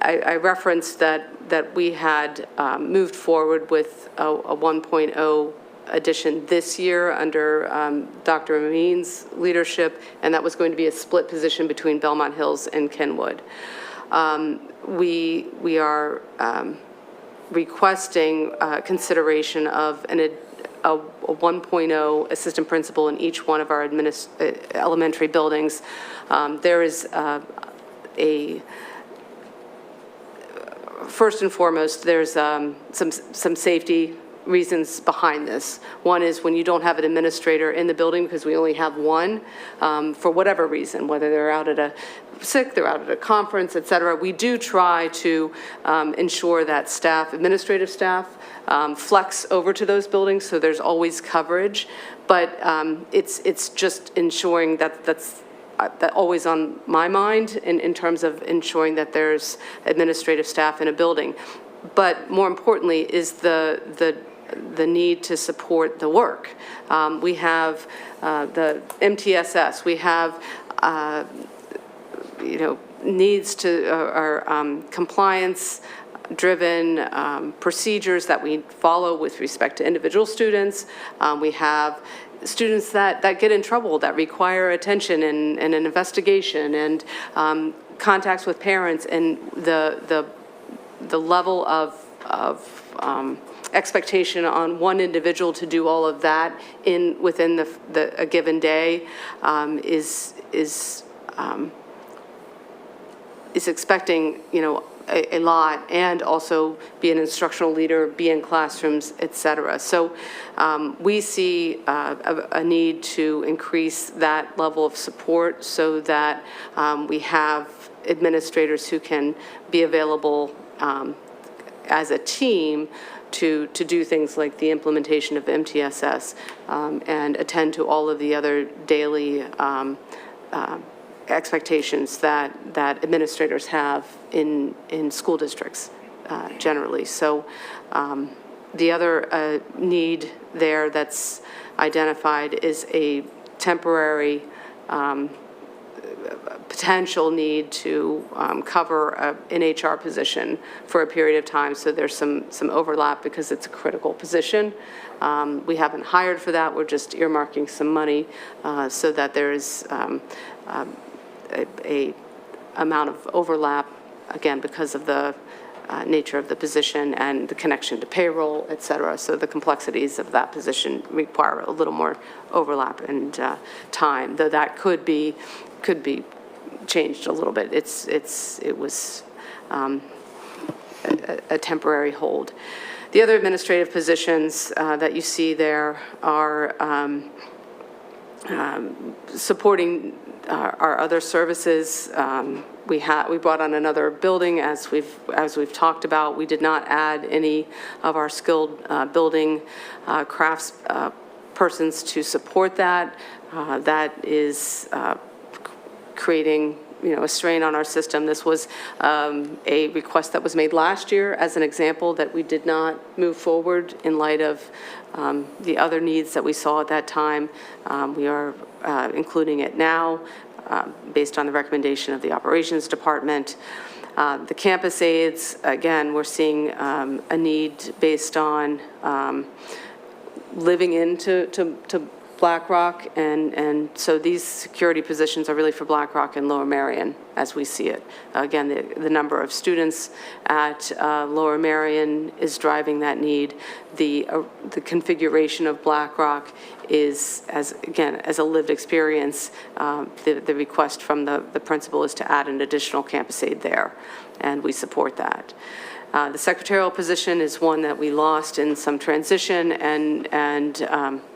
I referenced that we had moved forward with a 1.0 addition this year under Dr. Amin's leadership, and that was going to be a split position between Belmont Hills and Kenwood. We are requesting consideration of a 1.0 assistant principal in each one of our elementary buildings. There is first and foremost, there's some safety reasons behind this. One is when you don't have an administrator in the building, because we only have one, for whatever reason, whether they're out at a sick, they're out at a conference, et cetera, we do try to ensure that staff, administrative staff, flex over to those buildings, so there's always coverage. But it's just ensuring that always on my mind in terms of ensuring that there's administrative staff in a building. But more importantly is the need to support the work. We have the MTSS. We have needs to our compliance-driven procedures that we follow with respect to individual students. We have students that get in trouble, that require attention and an investigation, and contacts with parents, and the level of expectation on one individual to do all of that within a given day is expecting a lot, and also be an instructional leader, be in classrooms, et cetera. So we see a need to increase that level of support so that we have administrators who can be available as a team to do things like the implementation of MTSS and attend to all of the other daily expectations that administrators have in school districts generally. So the other need there that's identified is a temporary potential need to cover an HR position for a period of time. So there's some overlap because it's a critical position. We haven't hired for that. We're just earmarking some money so that there is a amount of overlap, again, because of the nature of the position and the connection to payroll, et cetera. So the complexities of that position require a little more overlap and time, though that could be changed a little bit. It was a temporary hold. The other administrative positions that you see there are supporting our other services. We brought on another building, as we've talked about. We did not add any of our skilled building crafts persons to support that. That is creating a strain on our system. This was a request that was made last year as an example that we did not move forward in light of the other needs that we saw at that time. We are including it now based on the recommendation of the operations department. The campus aides, again, we're seeing a need based on living into Black Rock, and so these security positions are really for Black Rock and Lower Merion as we see it. Again, the number of students at Lower Merion is driving that need. The configuration of Black Rock is, as a lived experience, the request from the principal is to add an additional campus aide there, and we support that. The secretarial position is one that we lost in some transition, and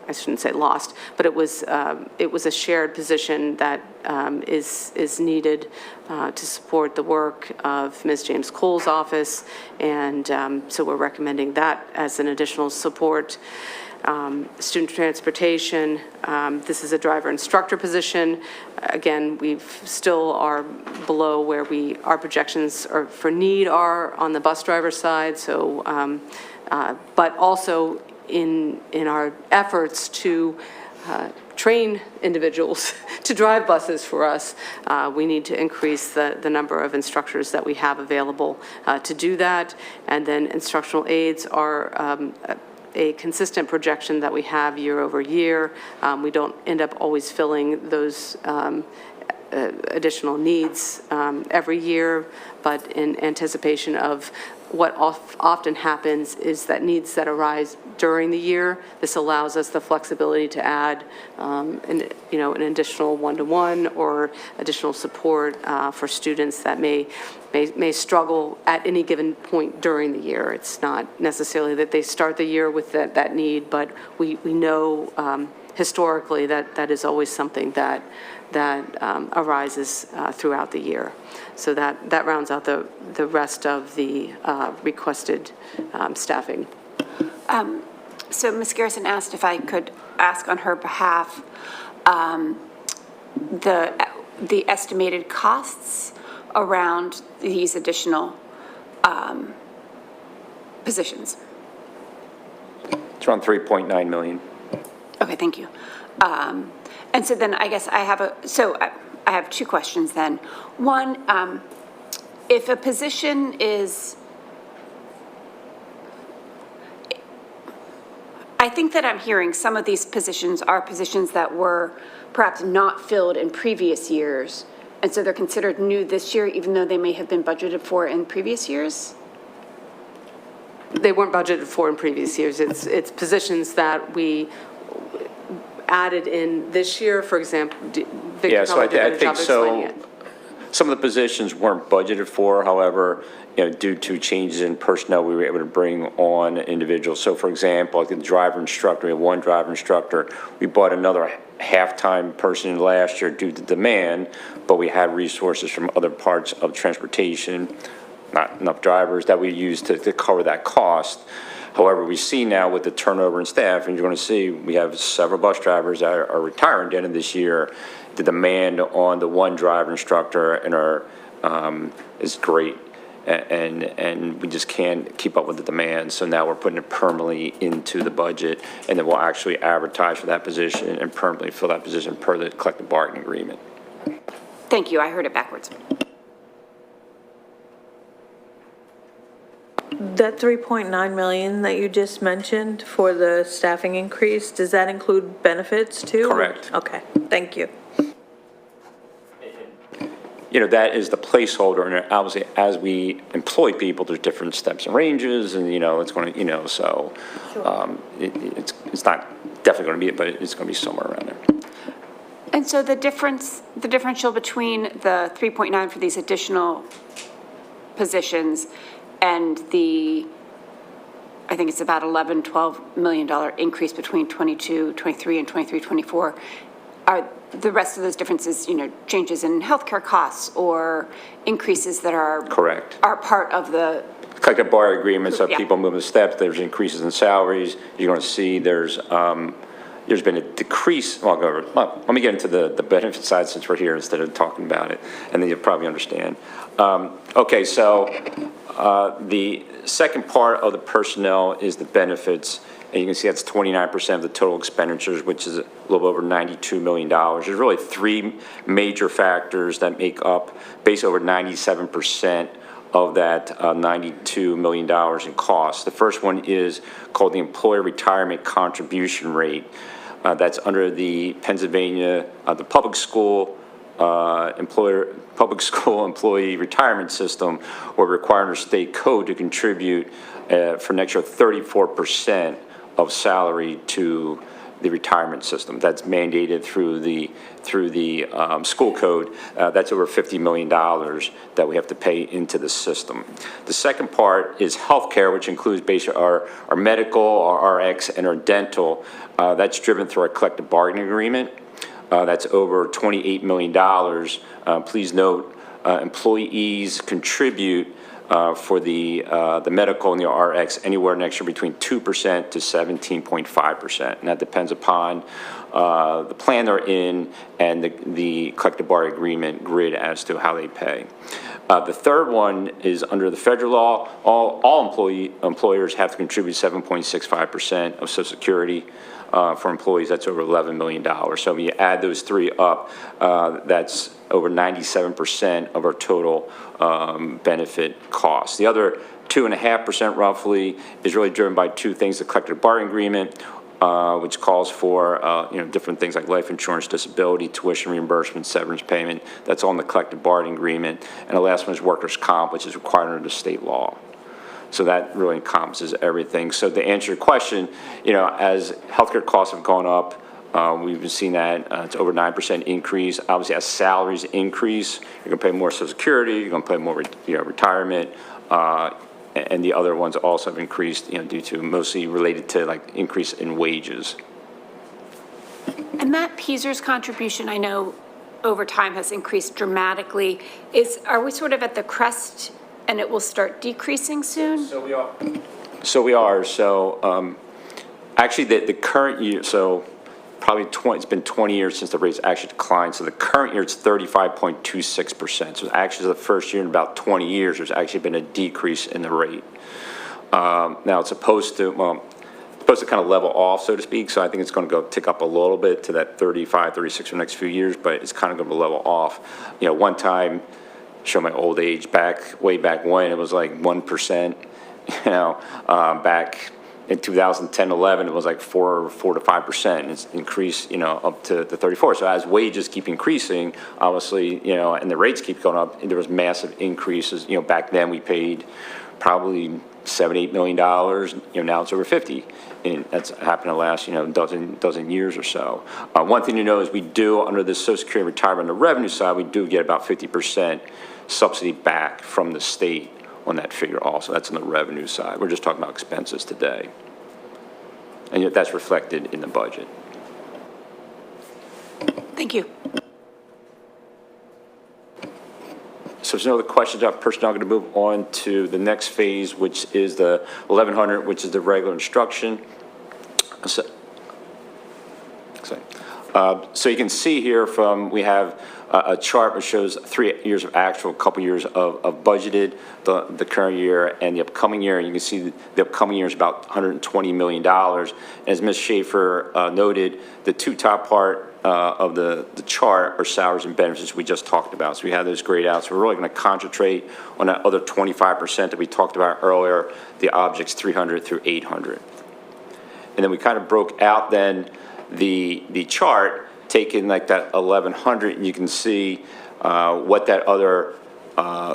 I shouldn't say lost, but it was a shared position that is needed to support the work of Ms. James Cole's office, and so we're recommending that as an additional support. Student transportation, this is a driver instructor position. Again, we still are below where our projections for need are on the bus driver side. So, but also in our efforts to train individuals to drive buses for us, we need to increase the number of instructors that we have available to do that. And then instructional aides are a consistent projection that we have year over year. We don't end up always filling those additional needs every year, but in anticipation of what often happens is that needs that arise during the year, this allows us the flexibility to add an additional one-to-one or additional support for students that may struggle at any given point during the year. It's not necessarily that they start the year with that need, but we know historically that is always something that arises throughout the year. So that rounds out the rest of the requested staffing. So Ms. Garrison asked if I could ask on her behalf the estimated costs around these additional positions. It's around 3.9 million. Okay, thank you. And so then I guess I have two questions then. One, if a position is, I think that I'm hearing some of these positions are positions that were perhaps not filled in previous years, and so they're considered new this year, even though they may have been budgeted for in previous years? They weren't budgeted for in previous years. It's positions that we added in this year, for example. Victor Yeah, so I probably did a better think job explaining so. it. Some of the positions weren't budgeted for, however, due to changes in personnel, we were able to bring on individuals. So for example, like the driver instructor, we have one driver instructor. We brought another half-time person in last year due to demand, but we had resources from other parts of transportation, not enough drivers that we used to cover that cost. However, we see now with the turnover in staff, and you're going to see we have several bus drivers that are retiring at the end of this year. The demand on the one driver instructor is great, and we just can't keep up with the demand. So now we're putting it permanently into the budget, and then we'll actually advertise for that position and permanently fill that position per the collective bargaining agreement. Thank you, I heard it backwards. That 3.9 million that you just mentioned for the staffing increase, does that include benefits too? Correct. Okay, thank you. That is the placeholder, and obviously as we employ people, there's different steps and ranges, and it's going to, so it's not definitely going to be, but it's going to be somewhere around there. And so the differential between the 3.9 for these additional positions and I think it's about $12 million increase between 22, 23, and 23, 24, are the rest of those differences, changes in healthcare costs or increases that are Correct. Are part of the Collective bargaining agreements, so Yeah. people move the steps, there's increases in salaries. You're going to see there's been a decrease. Let me get into the benefit side since we're here instead of talking about it, and then you'll probably understand. Okay, so the second part of the personnel is the benefits, and you can see that's 29% of the total expenditures, which is a little over $92 million. There's really three major factors that make up basically over 97% of that $92 million in costs. The first one is called the Employer Retirement Contribution Rate. That's under the Pennsylvania, the public school employee retirement system, or require under state code to contribute for next year 34% of salary to the retirement system. That's mandated through the school code. That's over $50 million that we have to pay into the system. The second part is healthcare, which includes basically our medical, our RX, and our dental. That's driven through our collective bargaining agreement. That's over $28 million. Please note, employees contribute for the medical and the RX anywhere next year between 2% to 17.5%. And that depends upon the plan they're in and the collective bargaining agreement grid as to how they pay. The third one is under the federal law, all employers have to contribute 7.65% of Social Security. For employees, that's over $11 million. So when you add those three up, that's over 97% of our total benefit costs. The other 2.5% roughly is really driven by two things: the collective bargaining agreement, which calls for different things like life insurance, disability, tuition reimbursement, severance payment. That's all in the collective bargaining agreement. And the last one is workers' comp, which is required under the state law. So that really encompasses everything. So to answer your question, as healthcare costs have gone up, we've been seeing that it's over 9% increase. Obviously, as salaries increase, you're going to pay more Social Security, you're going to pay more retirement, and the other ones also have increased, due to mostly related to like increase in wages. And Matt Peaser's contribution, I know, over time has increased dramatically. Are we sort of at the crest and it will start decreasing soon? So we are. Actually, the current year, so probably it's been 20 years since the rates actually declined. So the current year, it's 35.26%. So actually, the first year in about 20 years, there's actually been a decrease in the rate. Now it's supposed to kind of level off, so to speak. So I think it's going to go tick up a little bit to that 35, 36 for the next few years, but it's kind of going to level off. One time, show my old age, way back when, it was like 1%, back in 2010, 11, it was like 4 to 5%. And it's increased, up to the 34. So as wages keep increasing, obviously, and the rates keep going up, and there was massive increases. Back then we paid probably $7, $8 million. Now it's over 50. And that's happened in the last, dozen years or so. One thing to know is we do, under the Social Security retirement on the revenue side, we do get about 50% subsidy back from the state on that figure also. That's on the revenue side. We're just talking about expenses today. And yet that's reflected in the budget. Thank you. So if there's no other questions about personnel, I'm going to move on to the next phase, which is the 1100, which is the regular instruction. So you can see here we have a chart which shows 3 years of actual, a couple years of budgeted, the current year and the upcoming year. And you can see the upcoming year is about $120 million. As Ms. Schaefer noted, the two top part of the chart are salaries and benefits we just talked about. So we have those grayed out. So we're really going to concentrate on that other 25% that we talked about earlier, the objects 300 through 800. And then we kind of broke out then the chart, taking like that 1100, and you can see what that other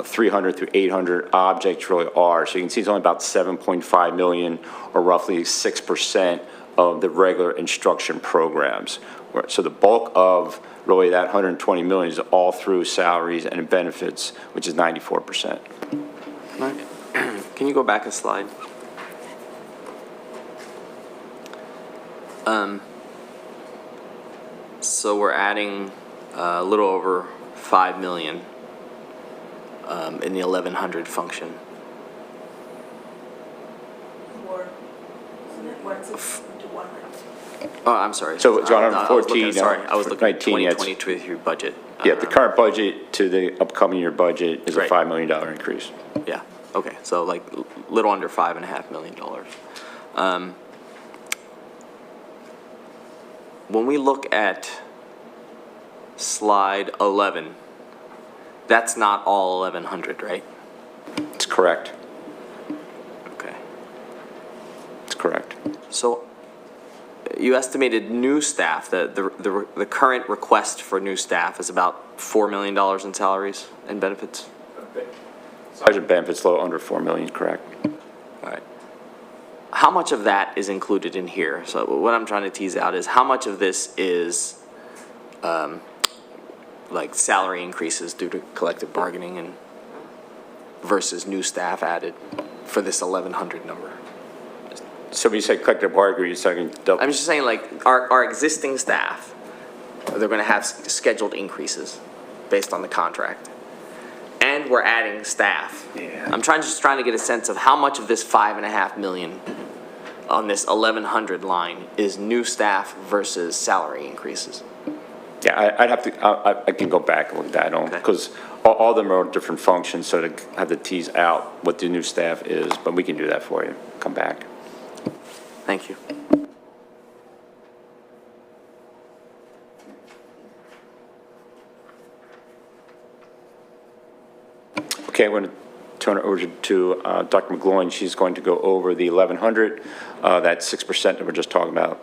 300 through 800 objects really are. So you can see it's only about 7.5 million, or roughly 6% of the regular instruction programs. So the bulk of really that 120 million is all through salaries and benefits, which is 94%. Can you go back a slide? So we're adding a little over 5 million in the 1100 function. Oh, I'm sorry. So it's I was 114. looking- Sorry, I was looking at 19, 2023 budget. Yeah, the current budget to the upcoming year budget is a Right. $5 million increase. Yeah, okay, so like little under $5.5 million. When we look at slide 11, that's not all 1100, right? It's correct. Okay. It's correct. So you estimated new staff, the current request for new staff is about $4 million in salaries and benefits? Salaries and benefits, a little under 4 million, correct. All right. How much of that is included in here? So what I'm trying to tease out is how much of this is like salary increases due to collective bargaining and versus new staff added for this 1100 number? So when you say collective bargaining, you're talking I'm just saying, like, our existing staff, they're going to have scheduled increases based on the contract. And and we're adding staff. Yeah. I'm just trying to get a sense of how much of this 5.5 million on this 1,100 line is new staff versus salary increases. Yeah, I'd have to, I can go back and look at that, Okay. because all of them are different functions, so to have to tease out what the new staff is, but we can do that for you, come back. Thank you. Okay, I'm going to turn it over to Dr. McGloin. She's going to go over the 1,100, that 6% that we're just talking about,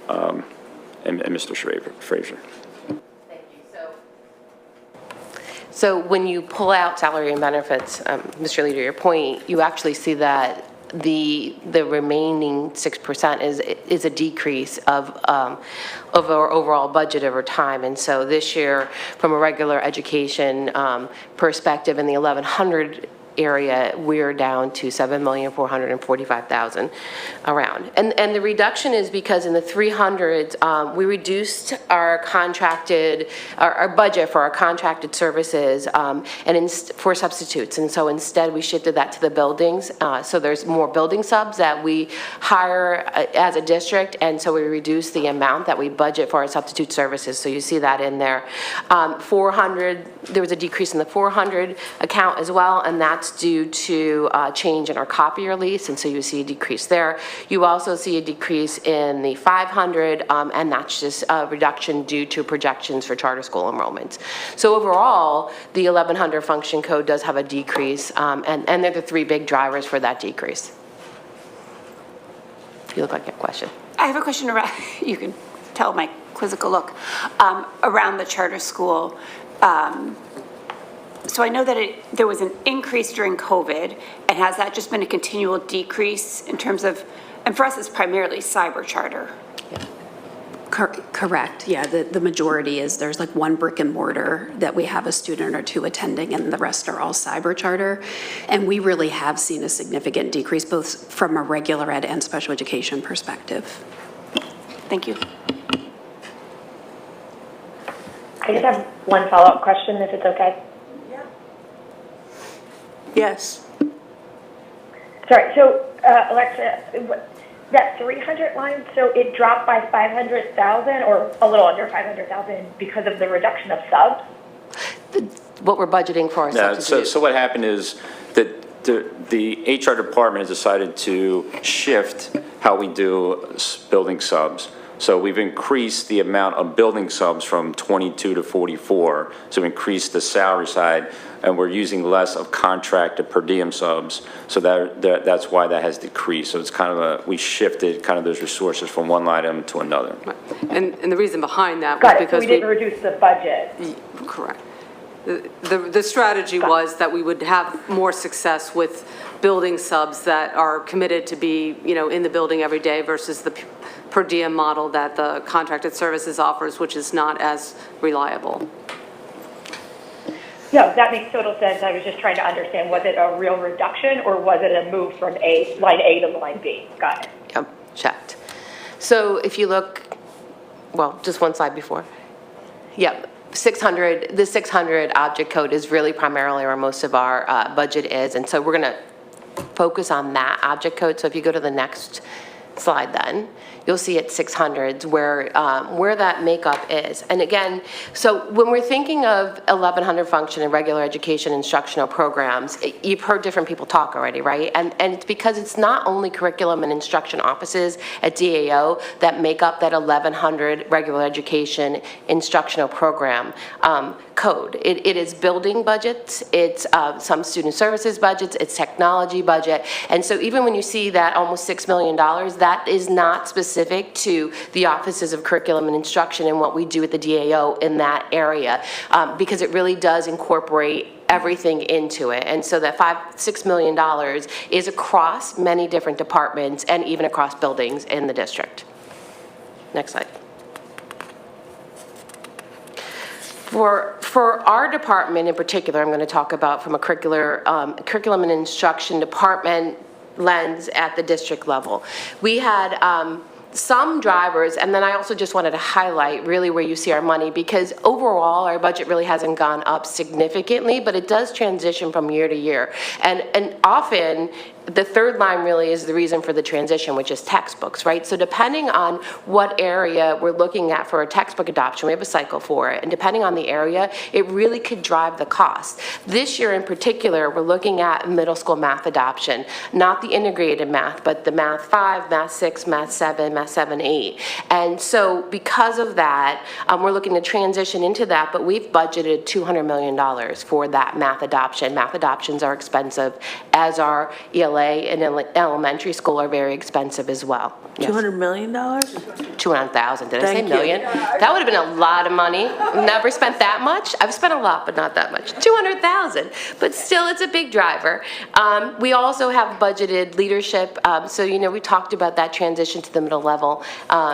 and Mr. Fraser. Thank you. So when you pull out salary and benefits, Mr. Leader, your point, you actually see that the remaining 6% is a decrease of our overall budget over time. And so this year, from a regular education perspective, in the 1,100 area, we're down to $7,445,000 around. And the reduction is because in the 300s, we reduced our contracted, our budget for our contracted services for substitutes. And so instead, we shifted that to the buildings. So there's more building subs that we hire as a district, and so we reduced the amount that we budget for our substitute services. So you see that in there. 400, there was a decrease in the 400 account as well, and that's due to change in our copier lease, and so you see a decrease there. You also see a decrease in the 500, and that's just a reduction due to projections for charter school enrollments. So overall, the 1,100 function code does have a decrease, and they're the three big drivers for that decrease. You look like you have a question. I have a question around, you can tell my quizzical look, around the charter school. So I know that there was an increase during COVID, and has that just been a continual decrease in terms of, and for us it's primarily cyber charter? Correct, yeah, the majority is, there's like one brick and mortar that we have a student or two attending, and the rest are all cyber charter. And we really have seen a significant decrease, both from a regular ed and special education perspective. Thank you. I just have one follow-up question, if it's okay. Yes. Sorry, so Alexa, that 300 line, so it dropped by 500,000 or a little under 500,000 because of the reduction of subs? What we're budgeting for our No, substitutes. so what happened is that the HR department has decided to shift how we do building subs. So we've increased the amount of building subs from 22 to 44. So we increased the salary side, and we're using less of contracted per diem subs. So that's why that has decreased. So it's kind of we shifted kind of those resources from one line item to another. And the reason behind that was Got it, so because we didn't reduce the budget. Correct. The strategy was that we would have more success with building subs that are committed to be, in the building every day versus the per diem model that the contracted services offers, which is not as reliable. No, that makes total sense. I was just trying to understand, was it a real reduction or was it a move from line A to line B? Got it. Yep, checked. So if you look, well, just one slide before. Yep, 600, the 600 object code is really primarily where most of our budget is. And so we're going to focus on that object code. So if you go to the next slide then, you'll see at 600s where that makeup is. And again, so when we're thinking of 1,100 function and regular education instructional programs, you've heard different people talk already, right? And it's because it's not only curriculum and instruction offices at DAO that make up that 1,100 regular education instructional program code. It is building budgets, it's some student services budgets, it's technology budget. And so even when you see that almost $6 million, that is not specific to the offices of curriculum and instruction and what we do at the DAO in that area, because it really does incorporate everything into it. And so that $6 million is across many different departments and even across buildings in the district. Next slide. For our department in particular, I'm going to talk about from a curriculum and instruction department lens at the district level. We had some drivers, and then I also just wanted to highlight really where you see our money, because overall, our budget really hasn't gone up significantly, but it does transition from year to year. And often, the third line really is the reason for the transition, which is textbooks, right? So depending on what area we're looking at for a textbook adoption, we have a cycle for it, and depending on the area, it really could drive the cost. This year in particular, we're looking at middle school math adoption, not the integrated math, but the math 5, math 6, math 7, math 7, 8. And so because of that, we're looking to transition into that, but we've budgeted $200 million for that math adoption. Math adoptions are expensive, as are ELA and elementary school are very expensive as well. Yes. $200 million? 200,000, did I say Thank you. million? That would have been a lot of money. Never spent that much. I've spent a lot, but not that much. 200,000, but still it's a big driver. We also have budgeted leadership. So, you know, we talked about that transition to the middle level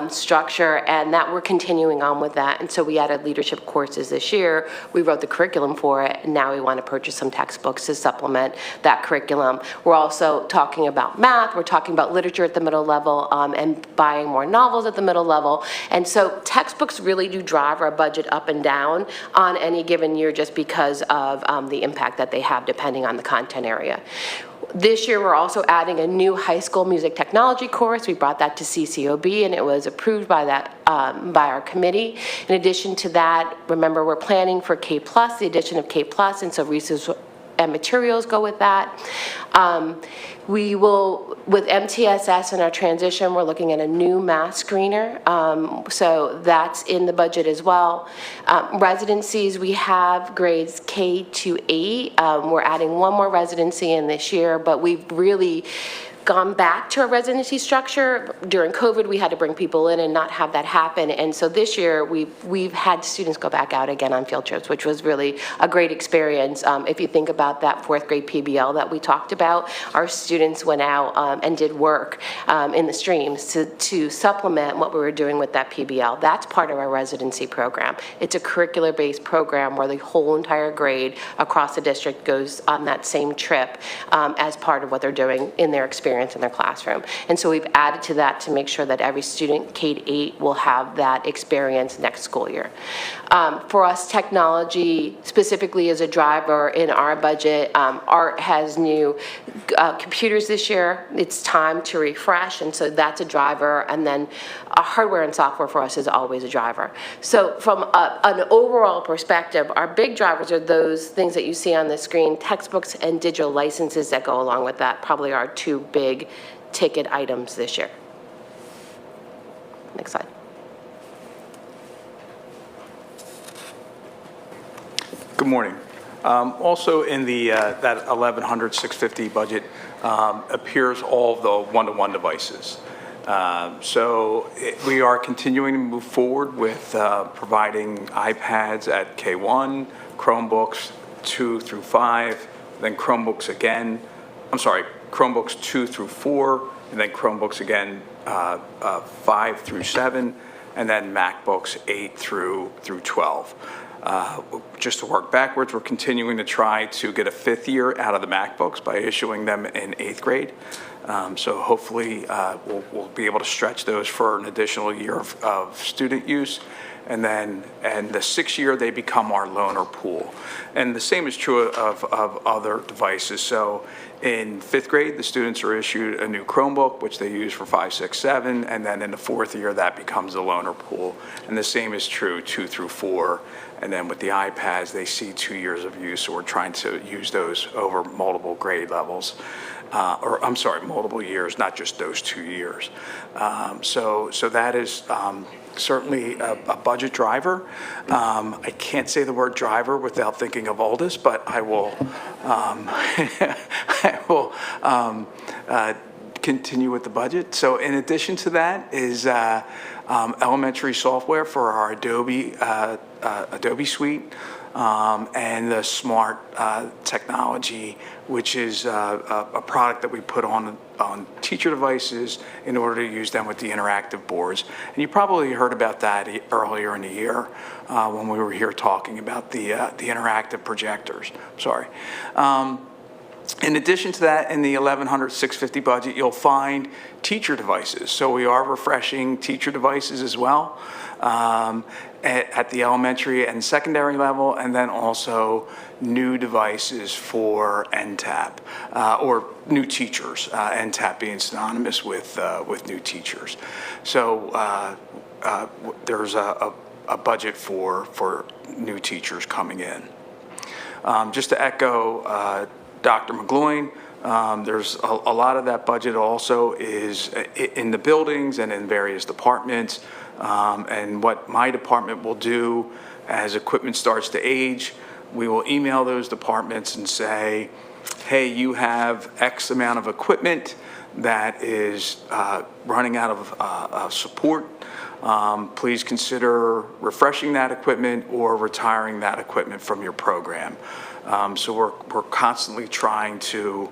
structure, and that we're continuing on with that. And so we added leadership courses this year. We wrote the curriculum for it, and now we want to purchase some textbooks to supplement that curriculum. We're also talking about math. We're talking about literature at the middle level, and buying more novels at the middle level. And so textbooks really do drive our budget up and down on any given year, just because of the impact that they have depending on the content area. This year, we're also adding a new high school music technology course. We brought that to CCOB, and it was approved by by our committee. In addition to that, remember, we're planning for K+, the addition of K+, and so resources and materials go with that. We will, with MTSS and our transition, we're looking at a new math screener. So that's in the budget as well. Residencies, we have grades K to 8. We're adding one more residency in this year, but we've really gone back to a residency structure. During COVID, we had to bring people in and not have that happen. And so this year, we've had students go back out again on field trips, which was really a great experience. If you think about that 4th grade PBL that we talked about, our students went out and did work in the streams to supplement what we were doing with that PBL. That's part of our residency program. It's a curricular-based program where the whole entire grade across the district goes on that same trip as part of what they're doing in their experience in their classroom. And so we've added to that to make sure that every student K-8 will have that experience next school year. For us, technology specifically is a driver in our budget. Art has new computers this year. It's time to refresh, and so that's a driver. And then hardware and software for us is always a driver. So from an overall perspective, our big drivers are those things that you see on the screen. Textbooks and digital licenses that go along with that probably are two big ticket items this year. Next slide. Good morning. Also in the that 1100-650 budget appears all of the one-to-one devices. We are continuing to move forward with providing iPads at K1, Chromebooks 2 through 5, then Chromebooks again. Chromebooks 2 through 4, and then Chromebooks again 5 through 7, and then MacBooks 8 through 12. Just to work backwards, we're continuing to try to get a 5th year out of the MacBooks by issuing them in 8th grade. So hopefully we'll be able to stretch those for an additional year of student use. And the 6th year, they become our loaner pool. And the same is true of other devices. So in 5th grade, the students are issued a new Chromebook, which they use for 5, 6, 7, and then in the 4th year, that becomes a loaner pool. And the same is true 2 through 4. And then with the iPads, they see 2 years of use, so we're trying to use those over multiple grade levels. Multiple years, not just those 2 years. So that is certainly a budget driver. I can't say the word driver without thinking of Aldous, but I will continue with the budget. So in addition to that is elementary software for our Adobe suite. And the smart technology, which is a product that we put on teacher devices in order to use them with the interactive boards. And you probably heard about that earlier in the year when we were here talking about the interactive projectors. In addition to that, in the 1100-650 budget, you'll find teacher devices. So we are refreshing teacher devices as well at the elementary and secondary level, and then also new devices for NTAP, or new teachers, NTAP being synonymous with new teachers. So there's a budget for new teachers coming in. Just to echo Dr. McGloin, there's a lot of that budget also is in the buildings and in various departments. And what my department will do as equipment starts to age, we will email those departments and say, hey, you have X amount of equipment that is running out of support. Please consider refreshing that equipment or retiring that equipment from your program. So we're constantly trying to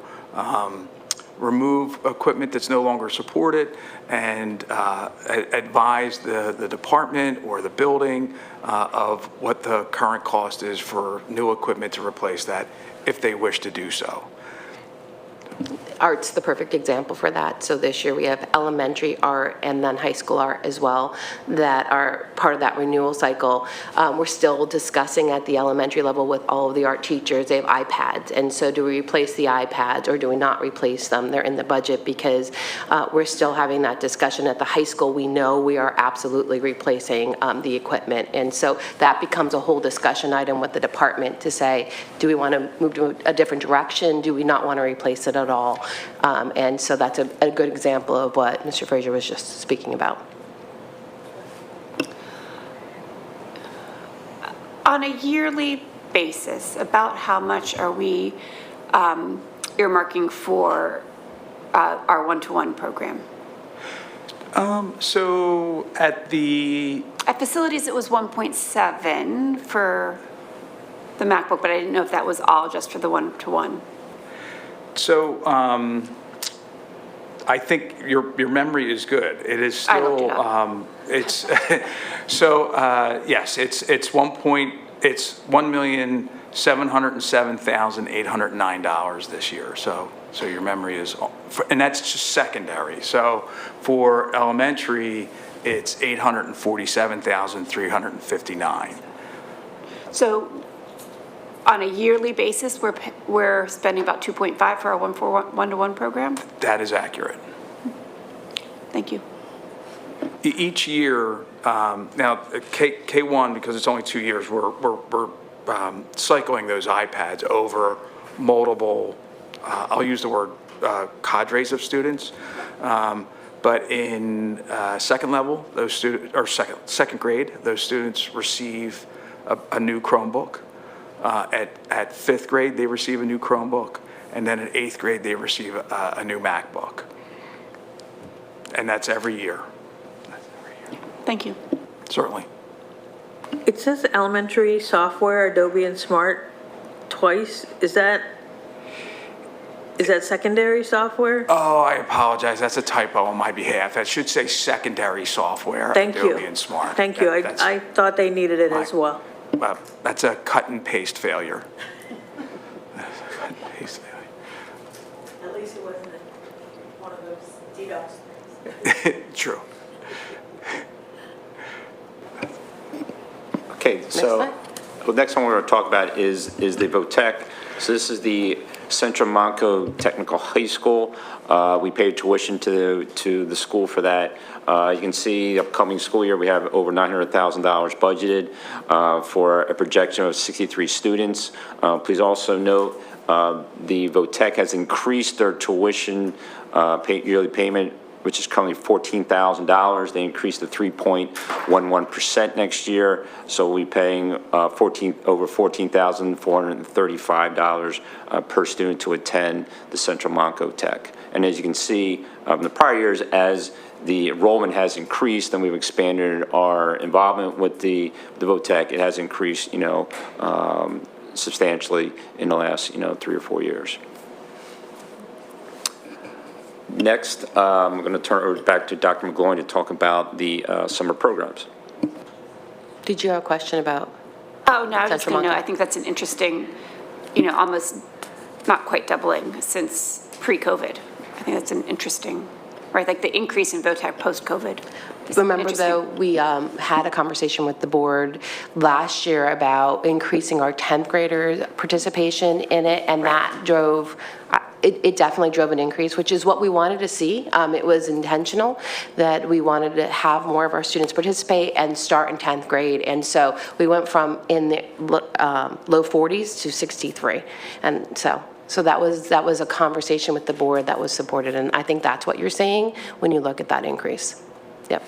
remove equipment that's no longer supported and advise the department or the building of what the current cost is for new equipment to replace that if they wish to do so. Art's the perfect example for that. So this year we have elementary art and then high school art as well that are part of that renewal cycle. We're still discussing at the elementary level with all of the art teachers. They have iPads. And so do we replace the iPads or do we not replace them? They're in the budget because we're still having that discussion at the high school. We know we are absolutely replacing the equipment. And so that becomes a whole discussion item with the department to say, do we want to move to a different direction? Do we not want to replace it at all? And so that's a good example of what Mr. Frazier was just speaking about. On a yearly basis, about how much are we earmarking for our one-to-one program? So at facilities, it was 1.7 for the MacBook, but I didn't know if that was all just for the one-to-one. So I think your memory is good. It is still, I looked it up. It's, so, yes, it's $1,707,809 this year. So your memory is, and that's just secondary. So for elementary, it's $847,359. So on a yearly basis, we're spending about 2.5 for our one-to-one program? That is accurate. Thank you. Each year, now K1, because it's only 2 years, we're cycling those iPads over multiple, I'll use the word cadres of students. But in second level, those students, or second grade, those students receive a new Chromebook. At fifth grade, they receive a new Chromebook, and then in eighth grade, they receive a new MacBook. And that's every year. Thank you. Certainly. It says elementary software, Adobe and Smart, twice. Is that secondary software? Oh, I apologize. That's a typo on my behalf. That should say secondary software, Thank Adobe you. and Smart. Thank you. I thought they needed it as well. That's a cut and paste failure. At least it wasn't one of those DDoS things. True. Okay, so the next one we're going to talk about is the VOTEC. So this is the Central Monco Technical High School. We paid tuition to the school for that. You can see the upcoming school year, we have over $900,000 budgeted for a projection of 63 students. Please also note the VOTEC has increased their tuition yearly payment, which is currently $14,000. They increased to 3.11% next year. So we'll be paying over $14,435 per student to attend the Central Monco Tech. And as you can see, in the prior years, as the enrollment has increased and we've expanded our involvement with the VOTEC, it has increased, substantially in the last, 3 or 4 years. Next, I'm going to turn it over back to Dr. McGloin to talk about the summer programs. Did you have a question about? Oh, no, I was just Central going to know, Monco? I think that's an interesting, almost not quite doubling since pre-COVID. I think that's an interesting, right, like the increase in VOTAC post-COVID. is Remember, interesting. though, we had a conversation with the board last year about increasing our 10th graders' participation in it, and that drove, it definitely drove an increase, which is what we wanted to see. It was intentional that we wanted to have more of our students participate and start in 10th grade. And so we went from in the low 40s to 63. And so that was a conversation with the board that was supported, and I think that's what you're seeing when you look at that increase. Yep.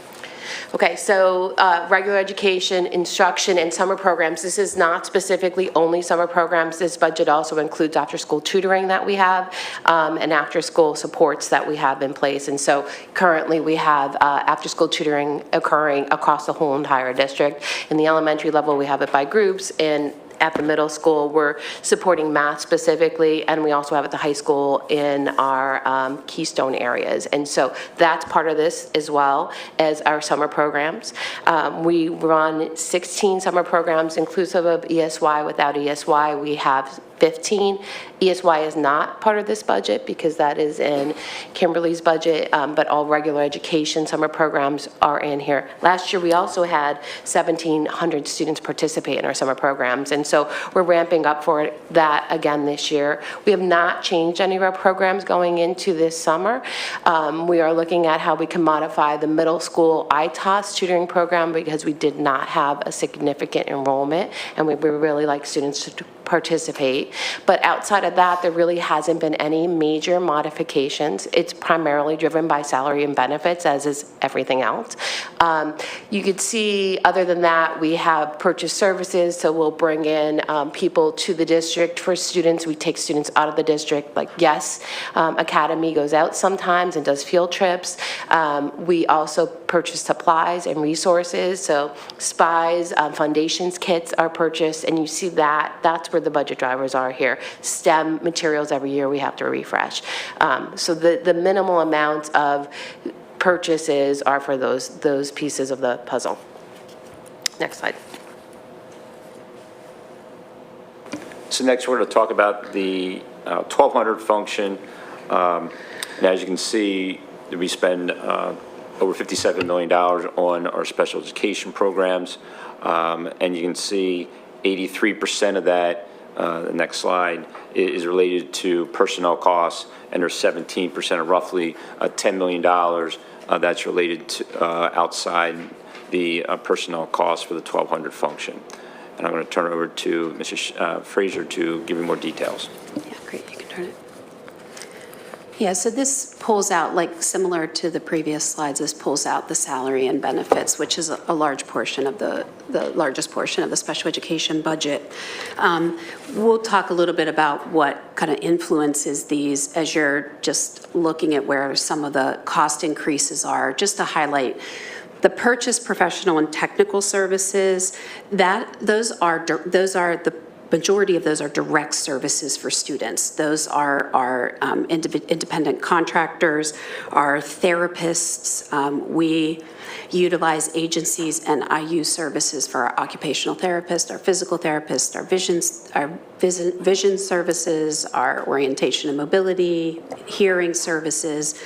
Okay, so regular education, instruction, and summer programs. This is not specifically only summer programs. This budget also includes after-school tutoring that we have and after-school supports that we have in place. And so currently we have after-school tutoring occurring across the whole entire district. In the elementary level, we have it by groups, and at the middle school, we're supporting math specifically, and we also have at the high school in our keystone areas. And so that's part of this as well as our summer programs. We run 16 summer programs inclusive of ESY. Without ESY, we have 15. ESY is not part of this budget because that is in Kimberly's budget, but all regular education summer programs are in here. Last year, we also had 1,700 students participate in our summer programs, and so we're ramping up for that again this year. We have not changed any of our programs going into this summer. We are looking at how we can modify the middle school ITOS tutoring program because we did not have a significant enrollment, and we really like students to participate. But outside of that, there really hasn't been any major modifications. It's primarily driven by salary and benefits, as is everything else. You could see, other than that, we have purchase services, so we'll bring in people to the district for students. We take students out of the district, like Yes Academy goes out sometimes and does field trips. We also purchase supplies and resources, so SPIES, foundations kits are purchased, and you see that, that's where the budget drivers are here. STEM materials every year we have to refresh. So the minimal amount of purchases are for those pieces of the puzzle. Next slide. So next, we're going to talk about the 1200 function. And as you can see, we spend over $57 million on our special education programs. And you can see 83% of that, the next slide, is related to personnel costs, and there's 17%, or roughly $10 million, that's related to outside the personnel costs for the 1200 function. And I'm going to turn it over to Mrs. Fraser to give you more details. Yeah, great, you can turn it. Yeah, so this pulls out, like similar to the previous slides, this pulls out the salary and benefits, which is a large portion of the largest portion of the special education budget. We'll talk a little bit about what kind of influences these as you're just looking at where some of the cost increases are, just to highlight. The purchase professional and technical services, those are the majority of those are direct services for students. Those are our independent contractors, our therapists. We utilize agencies and IU services for our occupational therapists, our physical therapists, our vision services, our orientation and mobility, hearing services.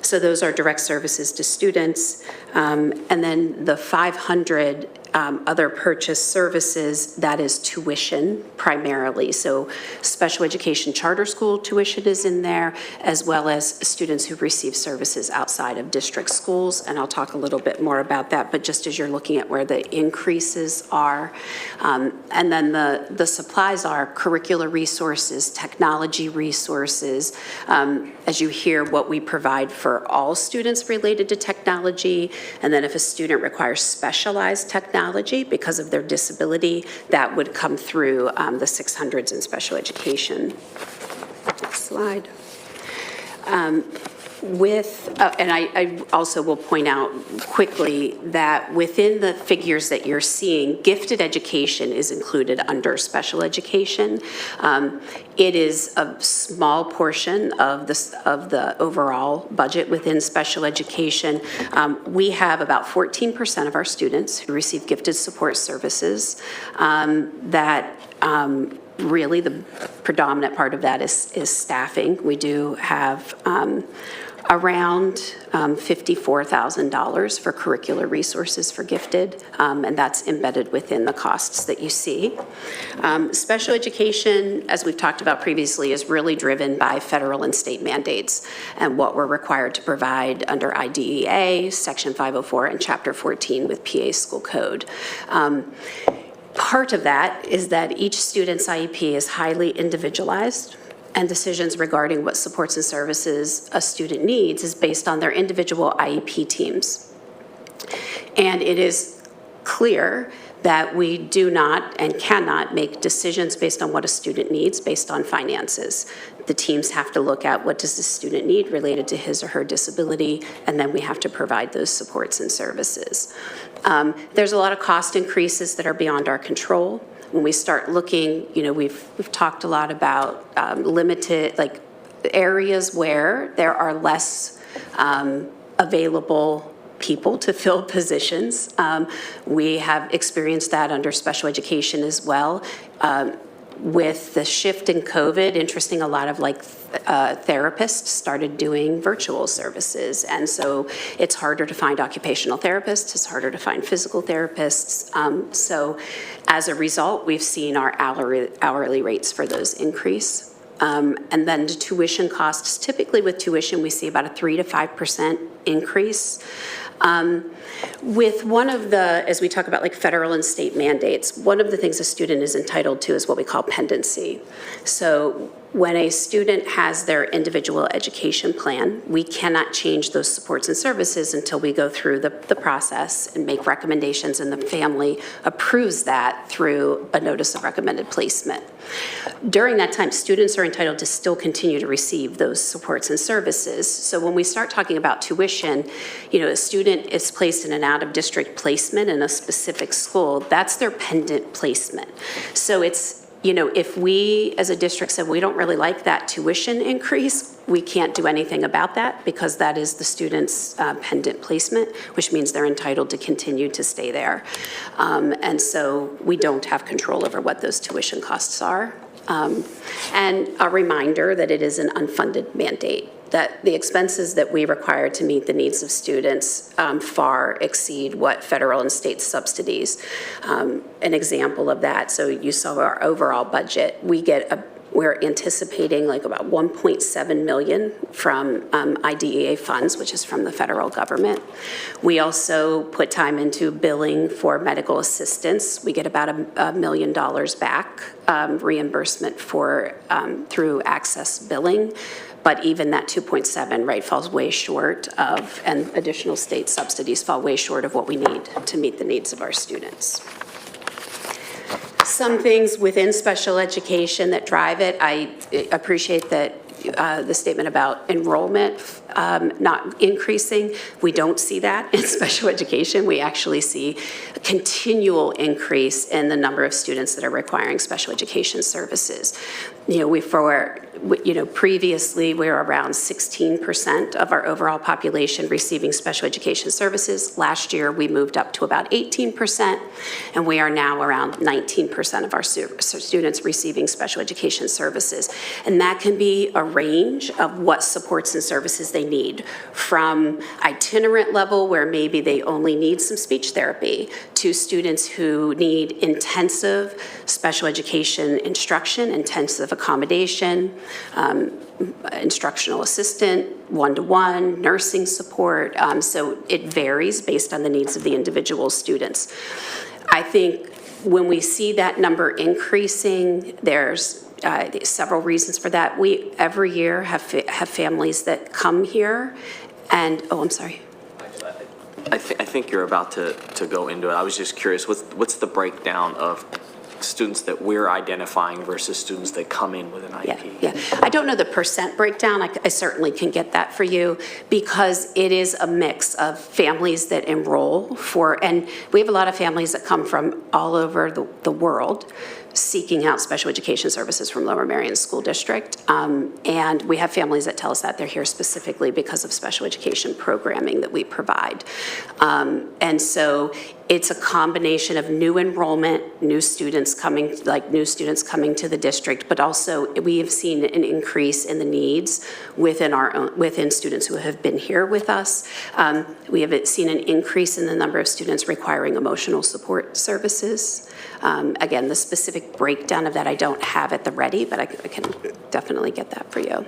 So those are direct services to students. And then the 500 other purchase services, that is tuition primarily. So special education charter school tuition is in there, as well as students who receive services outside of district schools. And I'll talk a little bit more about that, but just as you're looking at where the increases are. And then the supplies are curricular resources, technology resources. As you hear, what we provide for all students related to technology. And then if a student requires specialized technology because of their disability, that would come through the 600s in special education. Next slide. And I also will point out quickly that within the figures that you're seeing, gifted education is included under special education. It is a small portion of the overall budget within special education. We have about 14% of our students who receive gifted support services. Really predominant part of that is staffing. We do have around $54,000 for curricular resources for gifted, and that's embedded within the costs that you see. Special education, as we've talked about previously, is really driven by federal and state mandates and what we're required to provide under IDEA, Section 504, and Chapter 14 with PA School Code. Part of that is that each student's IEP is highly individualized, and decisions regarding what supports and services a student needs is based on their individual IEP teams. And it is clear that we do not and cannot make decisions based on what a student needs based on finances. The teams have to look at what does the student need related to his or her disability, and then we have to provide those supports and services. There's a lot of cost increases that are beyond our control. When we start looking, we've talked a lot about limited, like areas where there are less available people to fill positions. We have experienced that under special education as well. With the shift in COVID, interesting, a lot of therapists started doing virtual services. And so it's harder to find occupational therapists, it's harder to find physical therapists. So as a result, we've seen our hourly rates for those increase. And then the tuition costs, typically with tuition, we see about a 3 to 5% increase. With one of the, as we talk about like federal and state mandates, one of the things a student is entitled to is what we call pendency. So when a student has their individual education plan, we cannot change those supports and services until we go through the process and make recommendations, and the family approves that through a notice of recommended placement. During that time, students are entitled to still continue to receive those supports and services. So when we start talking about tuition, a student is placed in an out-of-district placement in a specific school, that's their pendant placement. So it's, if we as a district said we don't really like that tuition increase, we can't do anything about that because that is the student's pendant placement, which means they're entitled to continue to stay there. And so we don't have control over what those tuition costs are. And a reminder that it is an unfunded mandate, that the expenses that we require to meet the needs of students far exceed what federal and state subsidies. An example of that, so you saw our overall budget, we're anticipating like about $1.7 million from IDEA funds, which is from the federal government. We also put time into billing for medical assistance. We get about $1 million back, reimbursement for through access billing. But even that 2.7, right, falls way short of, and additional state subsidies fall way short of what we need to meet the needs of our students. Some things within special education that drive it, I appreciate that the statement about enrollment not increasing. We don't see that in special education. We actually see a continual increase in the number of students that are requiring special education services. Previously we were around 16% of our overall population receiving special education services. Last year we moved up to about 18%, and we are now around 19% of our students receiving special education services. And that can be a range of what supports and services they need, from itinerant level where maybe they only need some speech therapy, to students who need intensive special education instruction, intensive accommodation, instructional assistant, one-to-one, nursing support. So it varies based on the needs of the individual students. I think when we see that number increasing, there's several reasons for that. We every year have families that come here and, oh, I'm sorry. I think you're about to go into it. I was just curious, what's the breakdown of students that we're identifying versus students that come in with an IEP? Yeah. I don't know the percent breakdown. I certainly can get that for you, because it is a mix of families that enroll for, and we have a lot of families that come from all over the world seeking out special education services from Lower Merion School District. And we have families that tell us that they're here specifically because of special education programming that we provide. And so it's a combination of new enrollment, new students coming to the district, but also we have seen an increase in the needs within students who have been here with us. We have seen an increase in the number of students requiring emotional support services. Again, the specific breakdown of that I don't have at the ready, but I can definitely get that for you.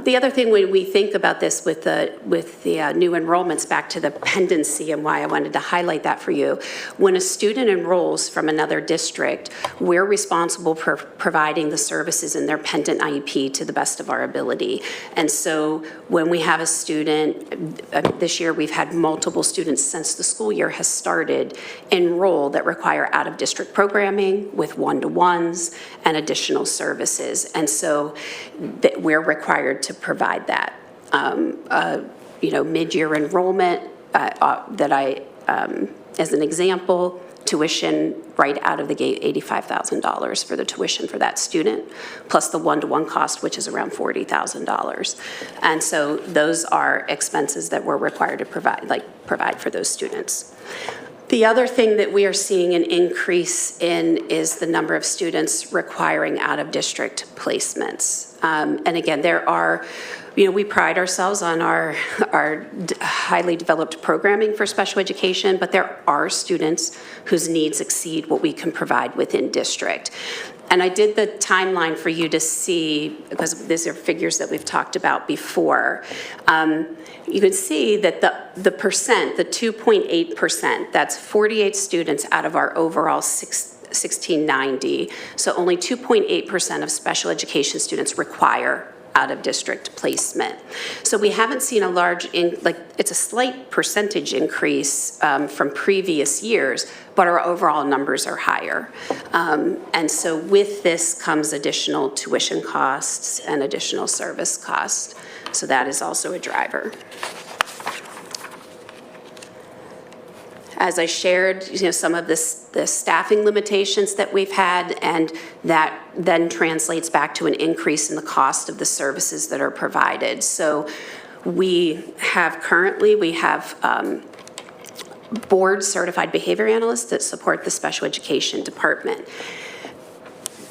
The other thing when we think about this with the new enrollments, back to the pendency and why I wanted to highlight that for you, when a student enrolls from another district, we're responsible for providing the services in their pendant IEP to the best of our ability. And so when we have a student, this year we've had multiple students since the school year has started enroll that require out-of-district programming with one-to-ones and additional services. And so we're required to provide that. Mid-year enrollment as an example, tuition right out of the gate, $85,000 for the tuition for that student, plus the one-to-one cost, which is around $40,000. And so those are expenses that we're required to provide for those students. The other thing that we are seeing an increase in is the number of students requiring out-of-district placements. And again, we pride ourselves on our highly developed programming for special education, but there are students whose needs exceed what we can provide within district. And I did the timeline for you to see, because these are figures that we've talked about before. You can see that the percent, the 2.8%, that's 48 students out of our overall 1690. So only 2.8% of special education students require out-of-district placement. So we haven't seen a large, it's a slight percentage increase from previous years, but our overall numbers are higher. And so with this comes additional tuition costs and additional service costs. So that is also a driver. As I shared, some of the staffing limitations that we've had, and that then translates back to an increase in the cost of the services that are provided. So we have board certified behavior analysts that support the special education department.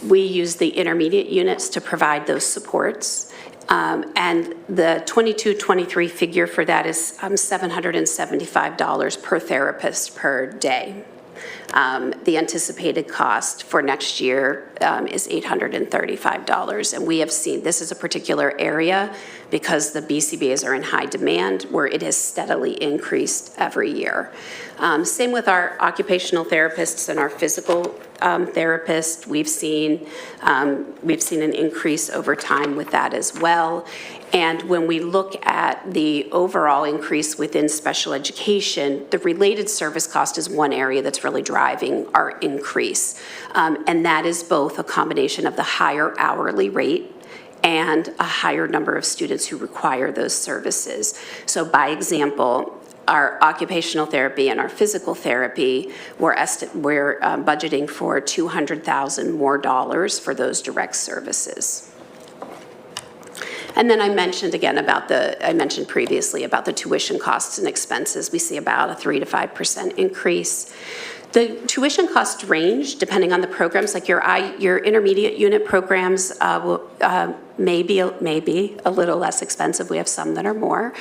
We use the intermediate units to provide those supports. And the 22-23 figure for that is $775 per therapist per day. The anticipated cost for next year is $835. And we have seen, this is a particular area because the BCBAs are in high demand, where it has steadily increased every year. Same with our occupational therapists and our physical therapists. We've seen an increase over time with that as well. And when we look at the overall increase within special education, the related service cost is one area that's really driving our increase. And that is both a combination of the higher hourly rate and a higher number of students who require those services. So by example, our occupational therapy and our physical therapy, we're budgeting for $200,000 more for those direct services. And then I mentioned previously about the tuition costs and expenses. We see about a 3 to 5% increase. The tuition cost range, depending on the programs, like your intermediate unit programs may be a little less expensive. We have some that are more.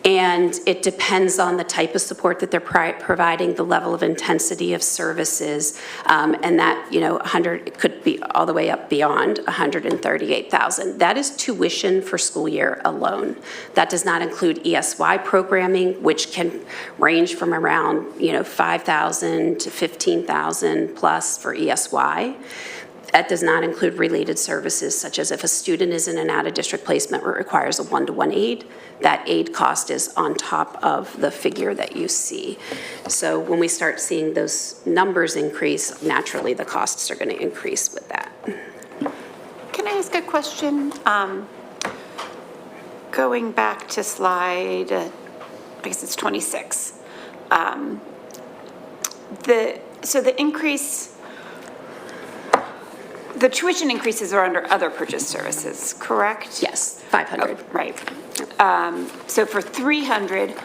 And it depends on the type of support that they're providing, the level of intensity of services, and that, it could be all the way up beyond $138,000. That is tuition for school year alone. That does not include ESY programming, which can range from around, $5,000 to $15,000 plus for ESY. That does not include related services, such as if a student is in an out-of-district placement where it requires a one-to-one aid, that aid cost is on top of the figure that you see. So when we start seeing those numbers increase, naturally the costs are going to increase with that. Can I ask a question? Going back to slide, I guess it's 26. The increase, the tuition increases are under other purchase services, correct? Yes, $500. Oh, right. So for $300,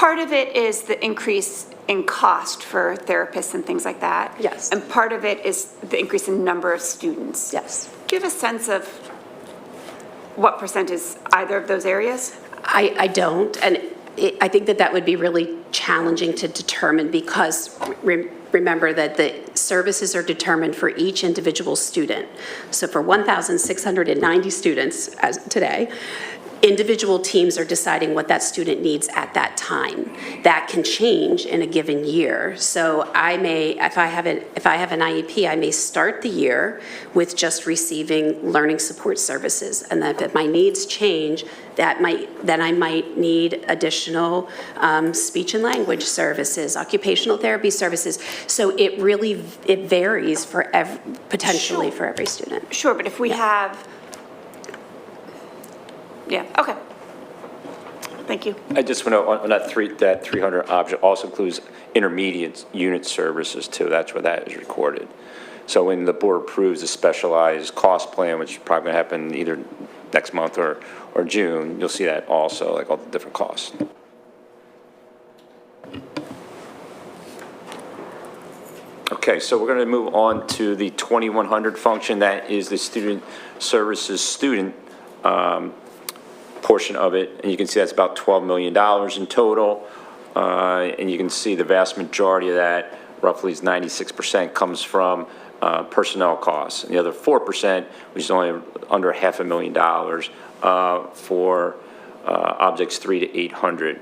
part of it is the increase in cost for therapists and things like that. Yes. And part of it is the increase in number of students. Yes. Do you have a sense of what percent is either of those areas? I don't, and I think that would be really challenging to determine because remember that the services are determined for each individual student. So for 1,690 students as today, individual teams are deciding what that student needs at that time. That can change in a given year. So I may, if I have an IEP, I may start the year with just receiving learning support services. And then if my needs change, then I might need additional speech and language services, occupational therapy services. So it really, it varies for potentially for every student. Sure, but if we have, yeah, okay. Thank you. I just want to, on that 300 object also includes intermediate unit services too. That's where that is recorded. So when the board approves a specialized cost plan, which is probably going to happen either next month or June, you'll see that also, like all the different costs. Okay, so we're going to move on to the 2100 function. That is the student services student portion of it, and you can see that's about $12 million in total, and you can see the vast majority of that, roughly is 96%, comes from personnel costs, and the other 4%, which is only under $500,000 for objects 3 to 800.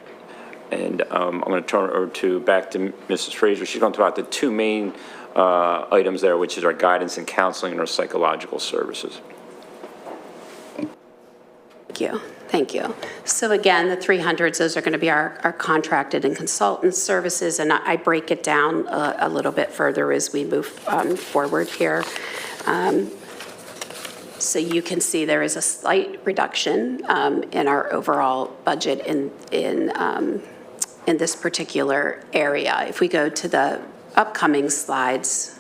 And I'm going to turn it over back to Mrs. Fraser. She's going to talk about the two main items there, which is our guidance and counseling and our psychological services. Thank you. So again, the 300s, those are going to be our contracted and consultant services, and I break it down a little bit further as we move forward here. So you can see there is a slight reduction in our overall budget in this particular area. If we go to the upcoming slides,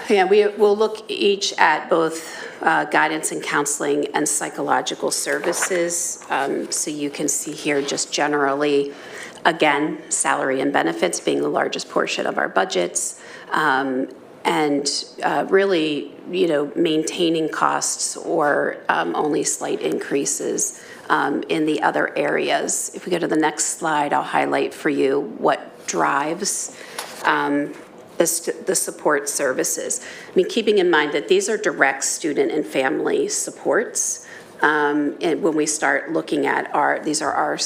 yeah, we'll look each at both guidance and counseling and psychological services. So you can see here just generally, again, salary and benefits being the largest portion of our budgets. And really, maintaining costs or only slight increases in the other areas. If we go to the next slide, I'll highlight for you what drives the support services. I mean, keeping in mind that these are direct student and family supports. And when we start looking at these are our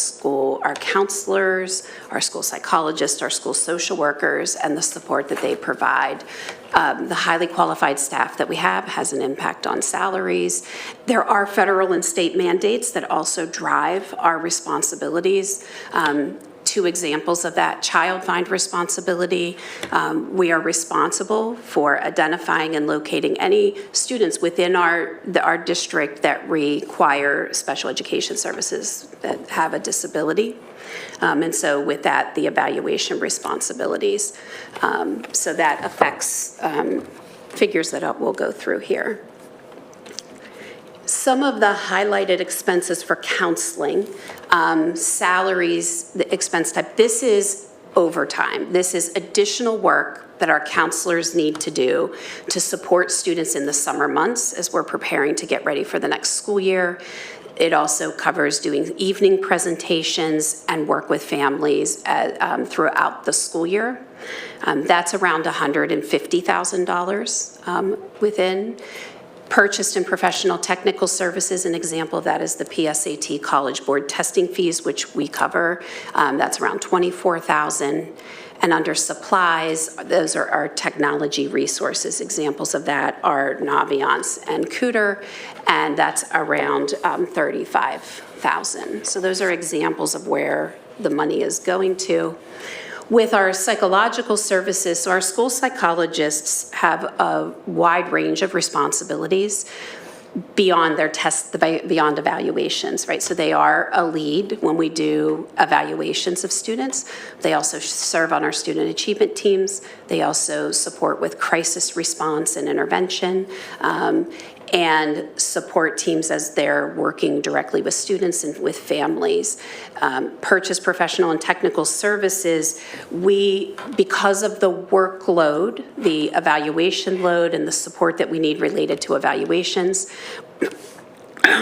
counselors, our school psychologists, our school social workers, and the support that they provide. The highly qualified staff that we have has an impact on salaries. There are federal and state mandates that also drive our responsibilities. Two examples of that: child find responsibility. We are responsible for identifying and locating any students within our district that require special education services that have a disability. And so with that, the evaluation responsibilities. So that affects figures that we'll go through here. Some of the highlighted expenses for counseling, salaries, the expense type, this is overtime. This is additional work that our counselors need to do to support students in the summer months as we're preparing to get ready for the next school year. It also covers doing evening presentations and work with families throughout the school year. That's around $150,000 within. Purchased and professional technical services, an example of that is the PSAT College Board testing fees, which we cover. That's around $24,000. And under supplies, those are our technology resources. Examples of that are Naviance and Cooter, and that's around $35,000. So those are examples of where the money is going to. With our psychological services, so our school psychologists have a wide range of responsibilities beyond their tests, beyond evaluations, right? So they are a lead when we do evaluations of students. They also serve on our student achievement teams. They also support with crisis response and intervention. and support teams as they're working directly with students and with families. Purchase professional and technical services, because of the workload, the evaluation load, and the support that we need related to evaluations,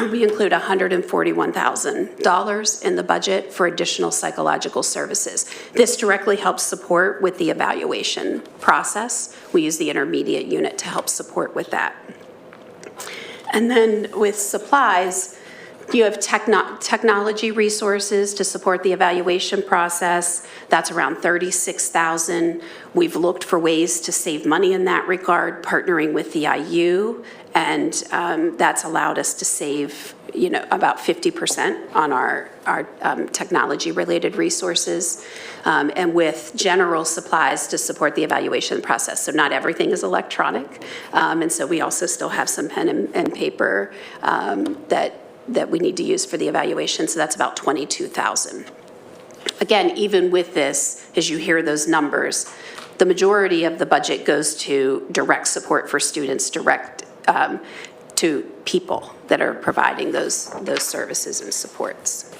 we include $141,000 in the budget for additional psychological services. This directly helps support with the evaluation process. We use the intermediate unit to help support with that. And then with supplies, you have technology resources to support the evaluation process. That's around $36,000. We've looked for ways to save money in that regard, partnering with the IU, and that's allowed us to save, about 50% on our technology-related resources, and with general supplies to support the evaluation process. So not everything is electronic, and so we also still have some pen and paper that we need to use for the evaluation, so that's about $22,000. Again, even with this, as you hear those numbers, the majority of the budget goes to direct support for students, to people that are providing those services and supports.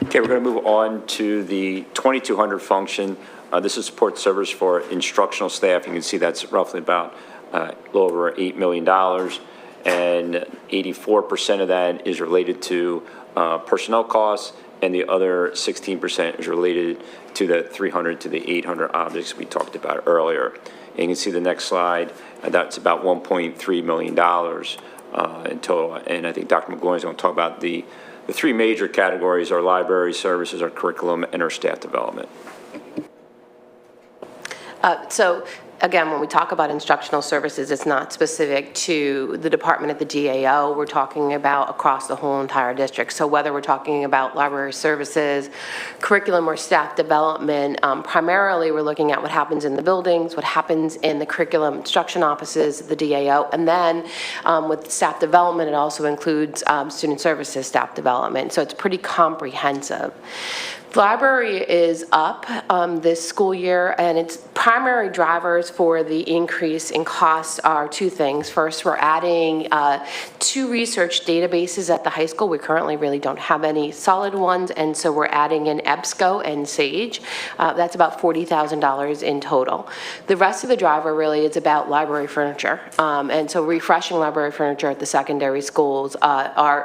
Okay, we're going to move on to the 2200 function. This is support service for instructional staff. You can see that's roughly about a little over $8 million, and 84% of that is related to personnel costs, and the other 16% is related to the 300 to the 800 objects we talked about earlier. And you can see the next slide, that's about $1.3 million in total. And I think Dr. McGloin is going to talk about the three major categories: our library services, our curriculum, and our staff development. So again, when we talk about instructional services, it's not specific to the department at the DAO. We're talking about across the whole entire district. So whether we're talking about library services, curriculum, or staff development, primarily we're looking at what happens in the buildings, what happens in the curriculum instruction offices, the DAO, and then with staff development, it also includes student services staff development. So it's pretty comprehensive. The library is up this school year, and its primary drivers for the increase in costs are two things. First, we're adding 2 research databases at the high school. We currently really don't have any solid ones, and so we're adding in EBSCO and SAGE. That's about $40,000 in total. The rest of the driver really is about library furniture, and so refreshing library furniture at the secondary schools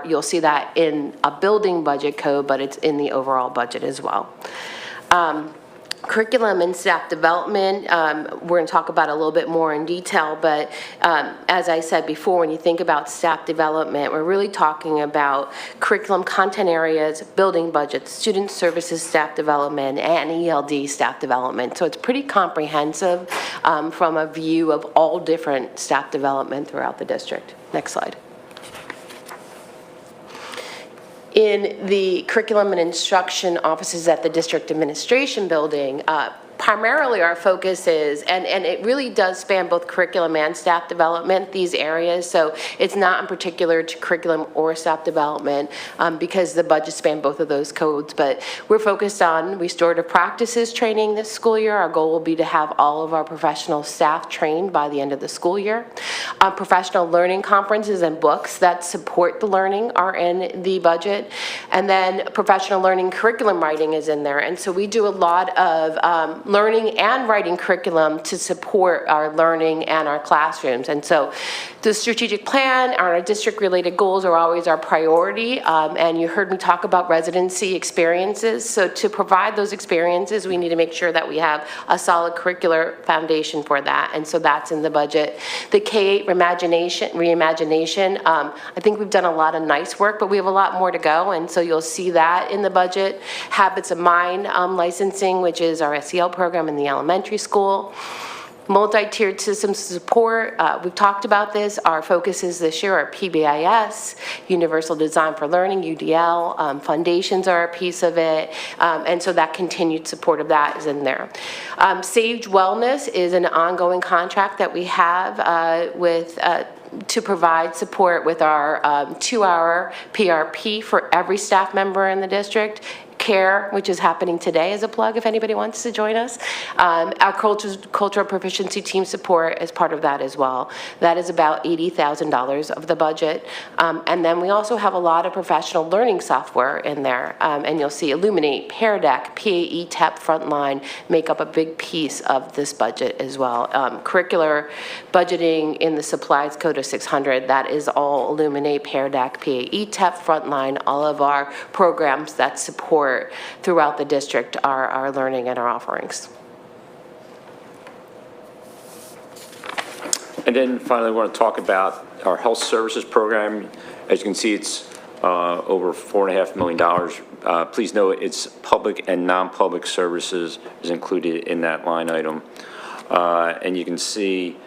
you'll see that in a building budget code, but it's in the overall budget as well. Curriculum and staff development, we're going to talk about a little bit more in detail, but as I said before, when you think about staff development, we're really talking about curriculum content areas, building budgets, student services staff development, and ELD staff development. So it's pretty comprehensive from a view of all different staff development throughout the district. Next slide. In the curriculum and instruction offices at the district administration building, primarily our focus is, and it really does span both curriculum and staff development, these areas, so it's not in particular to curriculum or staff development because the budget span both of those codes, but we're focused on restorative practices training this school year. Our goal will be to have all of our professional staff trained by the end of the school year. Professional learning conferences and books that support the learning are in the budget, and then professional learning curriculum writing is in there, and so we do a lot of learning and writing curriculum to support our learning and our classrooms. And so the strategic plan, our district-related goals are always our priority, and you heard me talk about residency experiences. So to provide those experiences, we need to make sure that we have a solid curricular foundation for that, and so that's in the budget. The K-8 reimagination, I think we've done a lot of nice work, but we have a lot more to go, and so you'll see that in the budget. Habits of Mind licensing, which is our SEL program in the elementary school. Multi-tiered systems support, we've talked about this. Our focuses this year are PBIS, Universal Design for Learning, UDL, foundations are a piece of it, and so that continued support of that is in there. Sage Wellness is an ongoing contract that we have to provide support with our 2-hour PRP for every staff member in the district. Care, which is happening today as a plug if anybody wants to join us. Our cultural proficiency team support is part of that as well. That is about $80,000 of the budget. And then we also have a lot of professional learning software in there. And you'll see Illuminate, Pear Deck, PAE, TEP, Frontline make up a big piece of this budget as well. Curricular budgeting in the supplies code of 600, that is all Illuminate, Pear Deck, PAE, TEP, Frontline, all of our programs that support throughout the district our learning and our offerings. And then finally, we want to talk about our health services program. As you can see, it's over $4.5 million. Please note it's public and non-public services is included in that line item. And you can see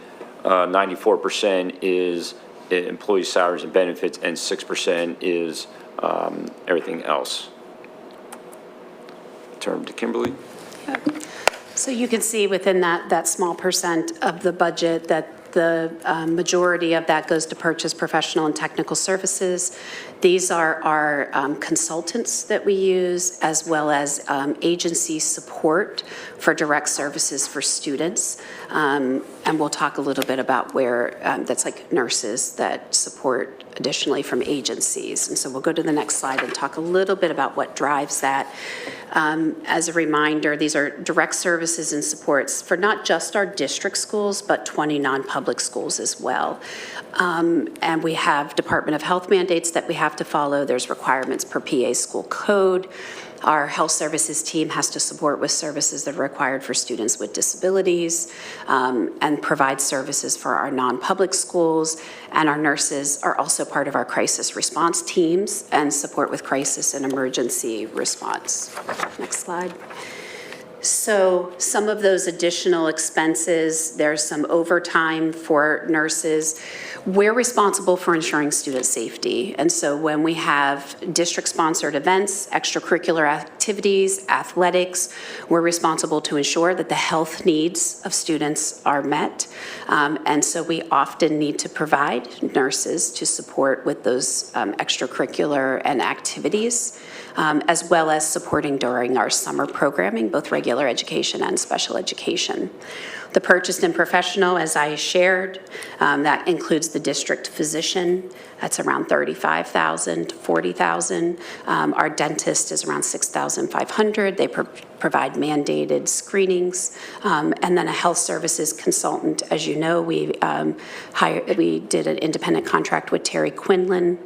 94% is employee salaries and benefits, and 6% is everything else. Turn to Kimberly. So you can see within that small percent of the budget that the majority of that goes to purchase professional and technical services. These are our consultants that we use, as well as agency support for direct services for students. And we'll talk a little bit about where that's like nurses that support additionally from agencies. And so we'll go to the next slide and talk a little bit about what drives that. As a reminder, these are direct services and supports for not just our district schools, but 20 non-public schools as well. And we have Department of Health mandates that we have to follow. There's requirements per PA school code. Our health services team has to support with services that are required for students with disabilities and provide services for our non-public schools. And our nurses are also part of our crisis response teams and support with crisis and emergency response. Next slide. So some of those additional expenses, there's some overtime for nurses. We're responsible for ensuring student safety. And so when we have district-sponsored events, extracurricular activities, athletics, we're responsible to ensure that the health needs of students are met. And so we often need to provide nurses to support with those extracurricular and activities. As well as supporting during our summer programming, both regular education and special education. The purchased and professional, as I shared, that includes the district physician. That's around $35,000 to $40,000. Our dentist is around $6,500. They provide mandated screenings. And then a health services consultant. As you know, we did an independent contract with Terry Quinlan.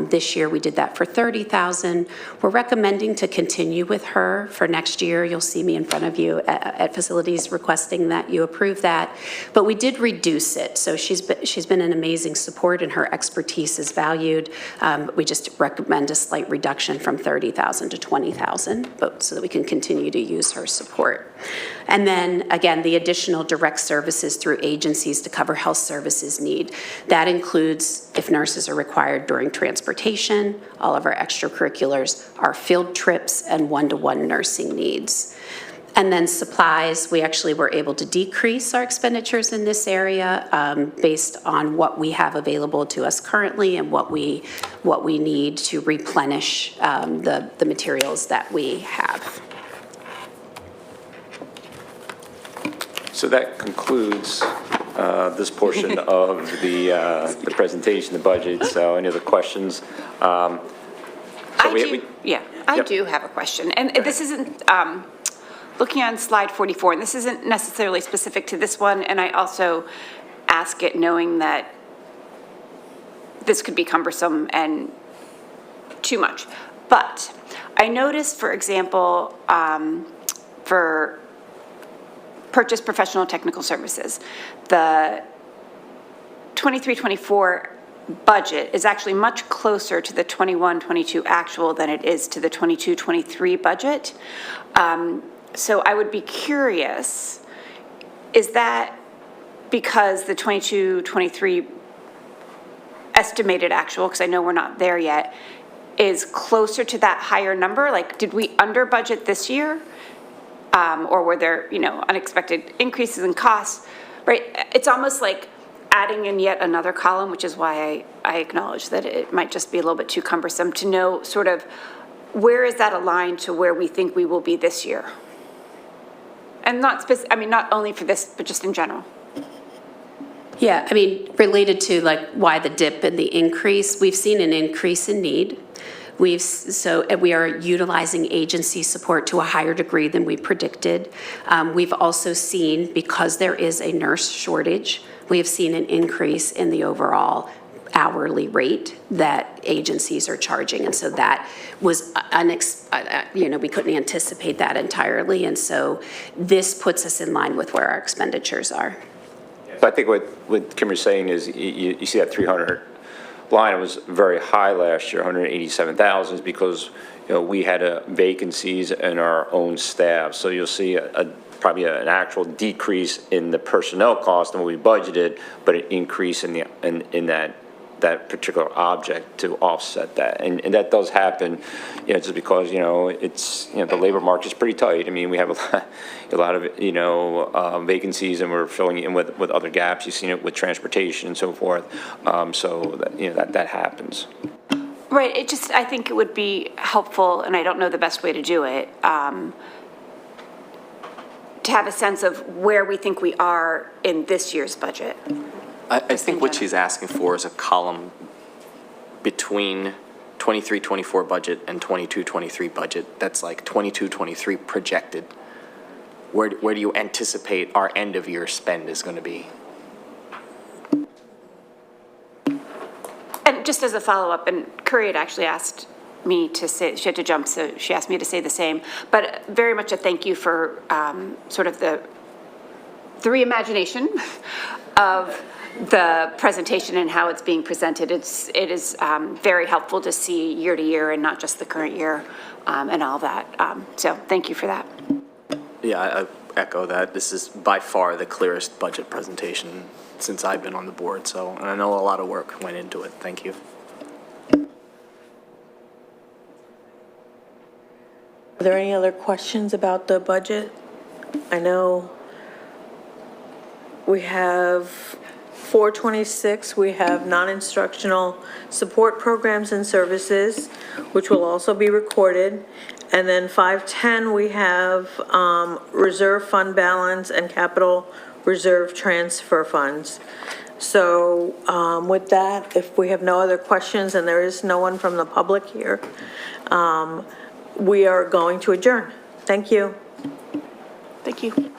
This year we did that for $30,000. We're recommending to continue with her for next year. You'll see me in front of you at facilities requesting that you approve that. But we did reduce it. So she's been an amazing support, and her expertise is valued. We just recommend a slight reduction from $30,000 to $20,000, but so that we can continue to use her support. And then again, the additional direct services through agencies to cover health services need. That includes if nurses are required during transportation, all of our extracurriculars, our field trips, and one-to-one nursing needs. And then supplies, we actually were able to decrease our expenditures in this area based on what we have available to us currently and what we need to replenish the materials that we have. So that concludes this portion of the presentation, the budget. So any other questions? I do have a question. And this isn't, looking on slide 44, and this isn't necessarily specific to this one, and I also ask it knowing that this could be cumbersome and too much. But I noticed, for example, for purchase professional technical services, the 23-24 budget is actually much closer to the 21-22 actual than it is to the 22-23 budget. So I would be curious, is that because the 22-23 estimated actual, because I know we're not there yet, is closer to that higher number? Like, did we under budget this year? Or were there, unexpected increases in costs, right? It's almost like adding in yet another column, which is why I acknowledge that it might just be a little bit too cumbersome to know sort of where is that aligned to where we think we will be this year? And not not only for this, but just in general. Yeah, I mean, related to like why the dip and the increase, we've seen an increase in need. We are utilizing agency support to a higher degree than we predicted. We've also seen, because there is a nurse shortage, we have seen an increase in the overall hourly rate that agencies are charging. And so that was, we couldn't anticipate that entirely. And so this puts us in line with where our expenditures are. So I think what Kimberly's saying is you see that 300 line was very high last year, 187,000, because, we had vacancies in our own staff. So you'll see probably an actual decrease in the personnel cost than what we budgeted, but an increase in that particular object to offset that. And that does happen, just because, it's, the labor market is pretty tight. I mean, we have a lot of, vacancies, and we're filling in with other gaps. You've seen it with transportation and so forth. So that happens. Right, I think it would be helpful, and I don't know the best way to do it, to have a sense of where we think we are in this year's budget. I think what she's asking for is a column between 23-24 budget and 22-23 budget. That's like 22-23 projected. Where do you anticipate our end of year spend is going to be? And just as a follow-up, and Curry had actually asked me to say, she had to jump, so she asked me to say the same, but very much a thank you for sort of the reimagination of the presentation and how it's being presented. It is very helpful to see year to year and not just the current year and all that. So thank you for that. Yeah, I echo that. This is by far the clearest budget presentation since I've been on the board. So, and I know a lot of work went into it. Thank you. Are there any other questions about the budget? I know we have 426, we have non-instructional support programs and services, which will also be recorded. And then 510, we have reserve fund balance and capital reserve transfer funds. So with that, if we have no other questions and there is no one from the public here, we are going to adjourn. Thank you. Thank you.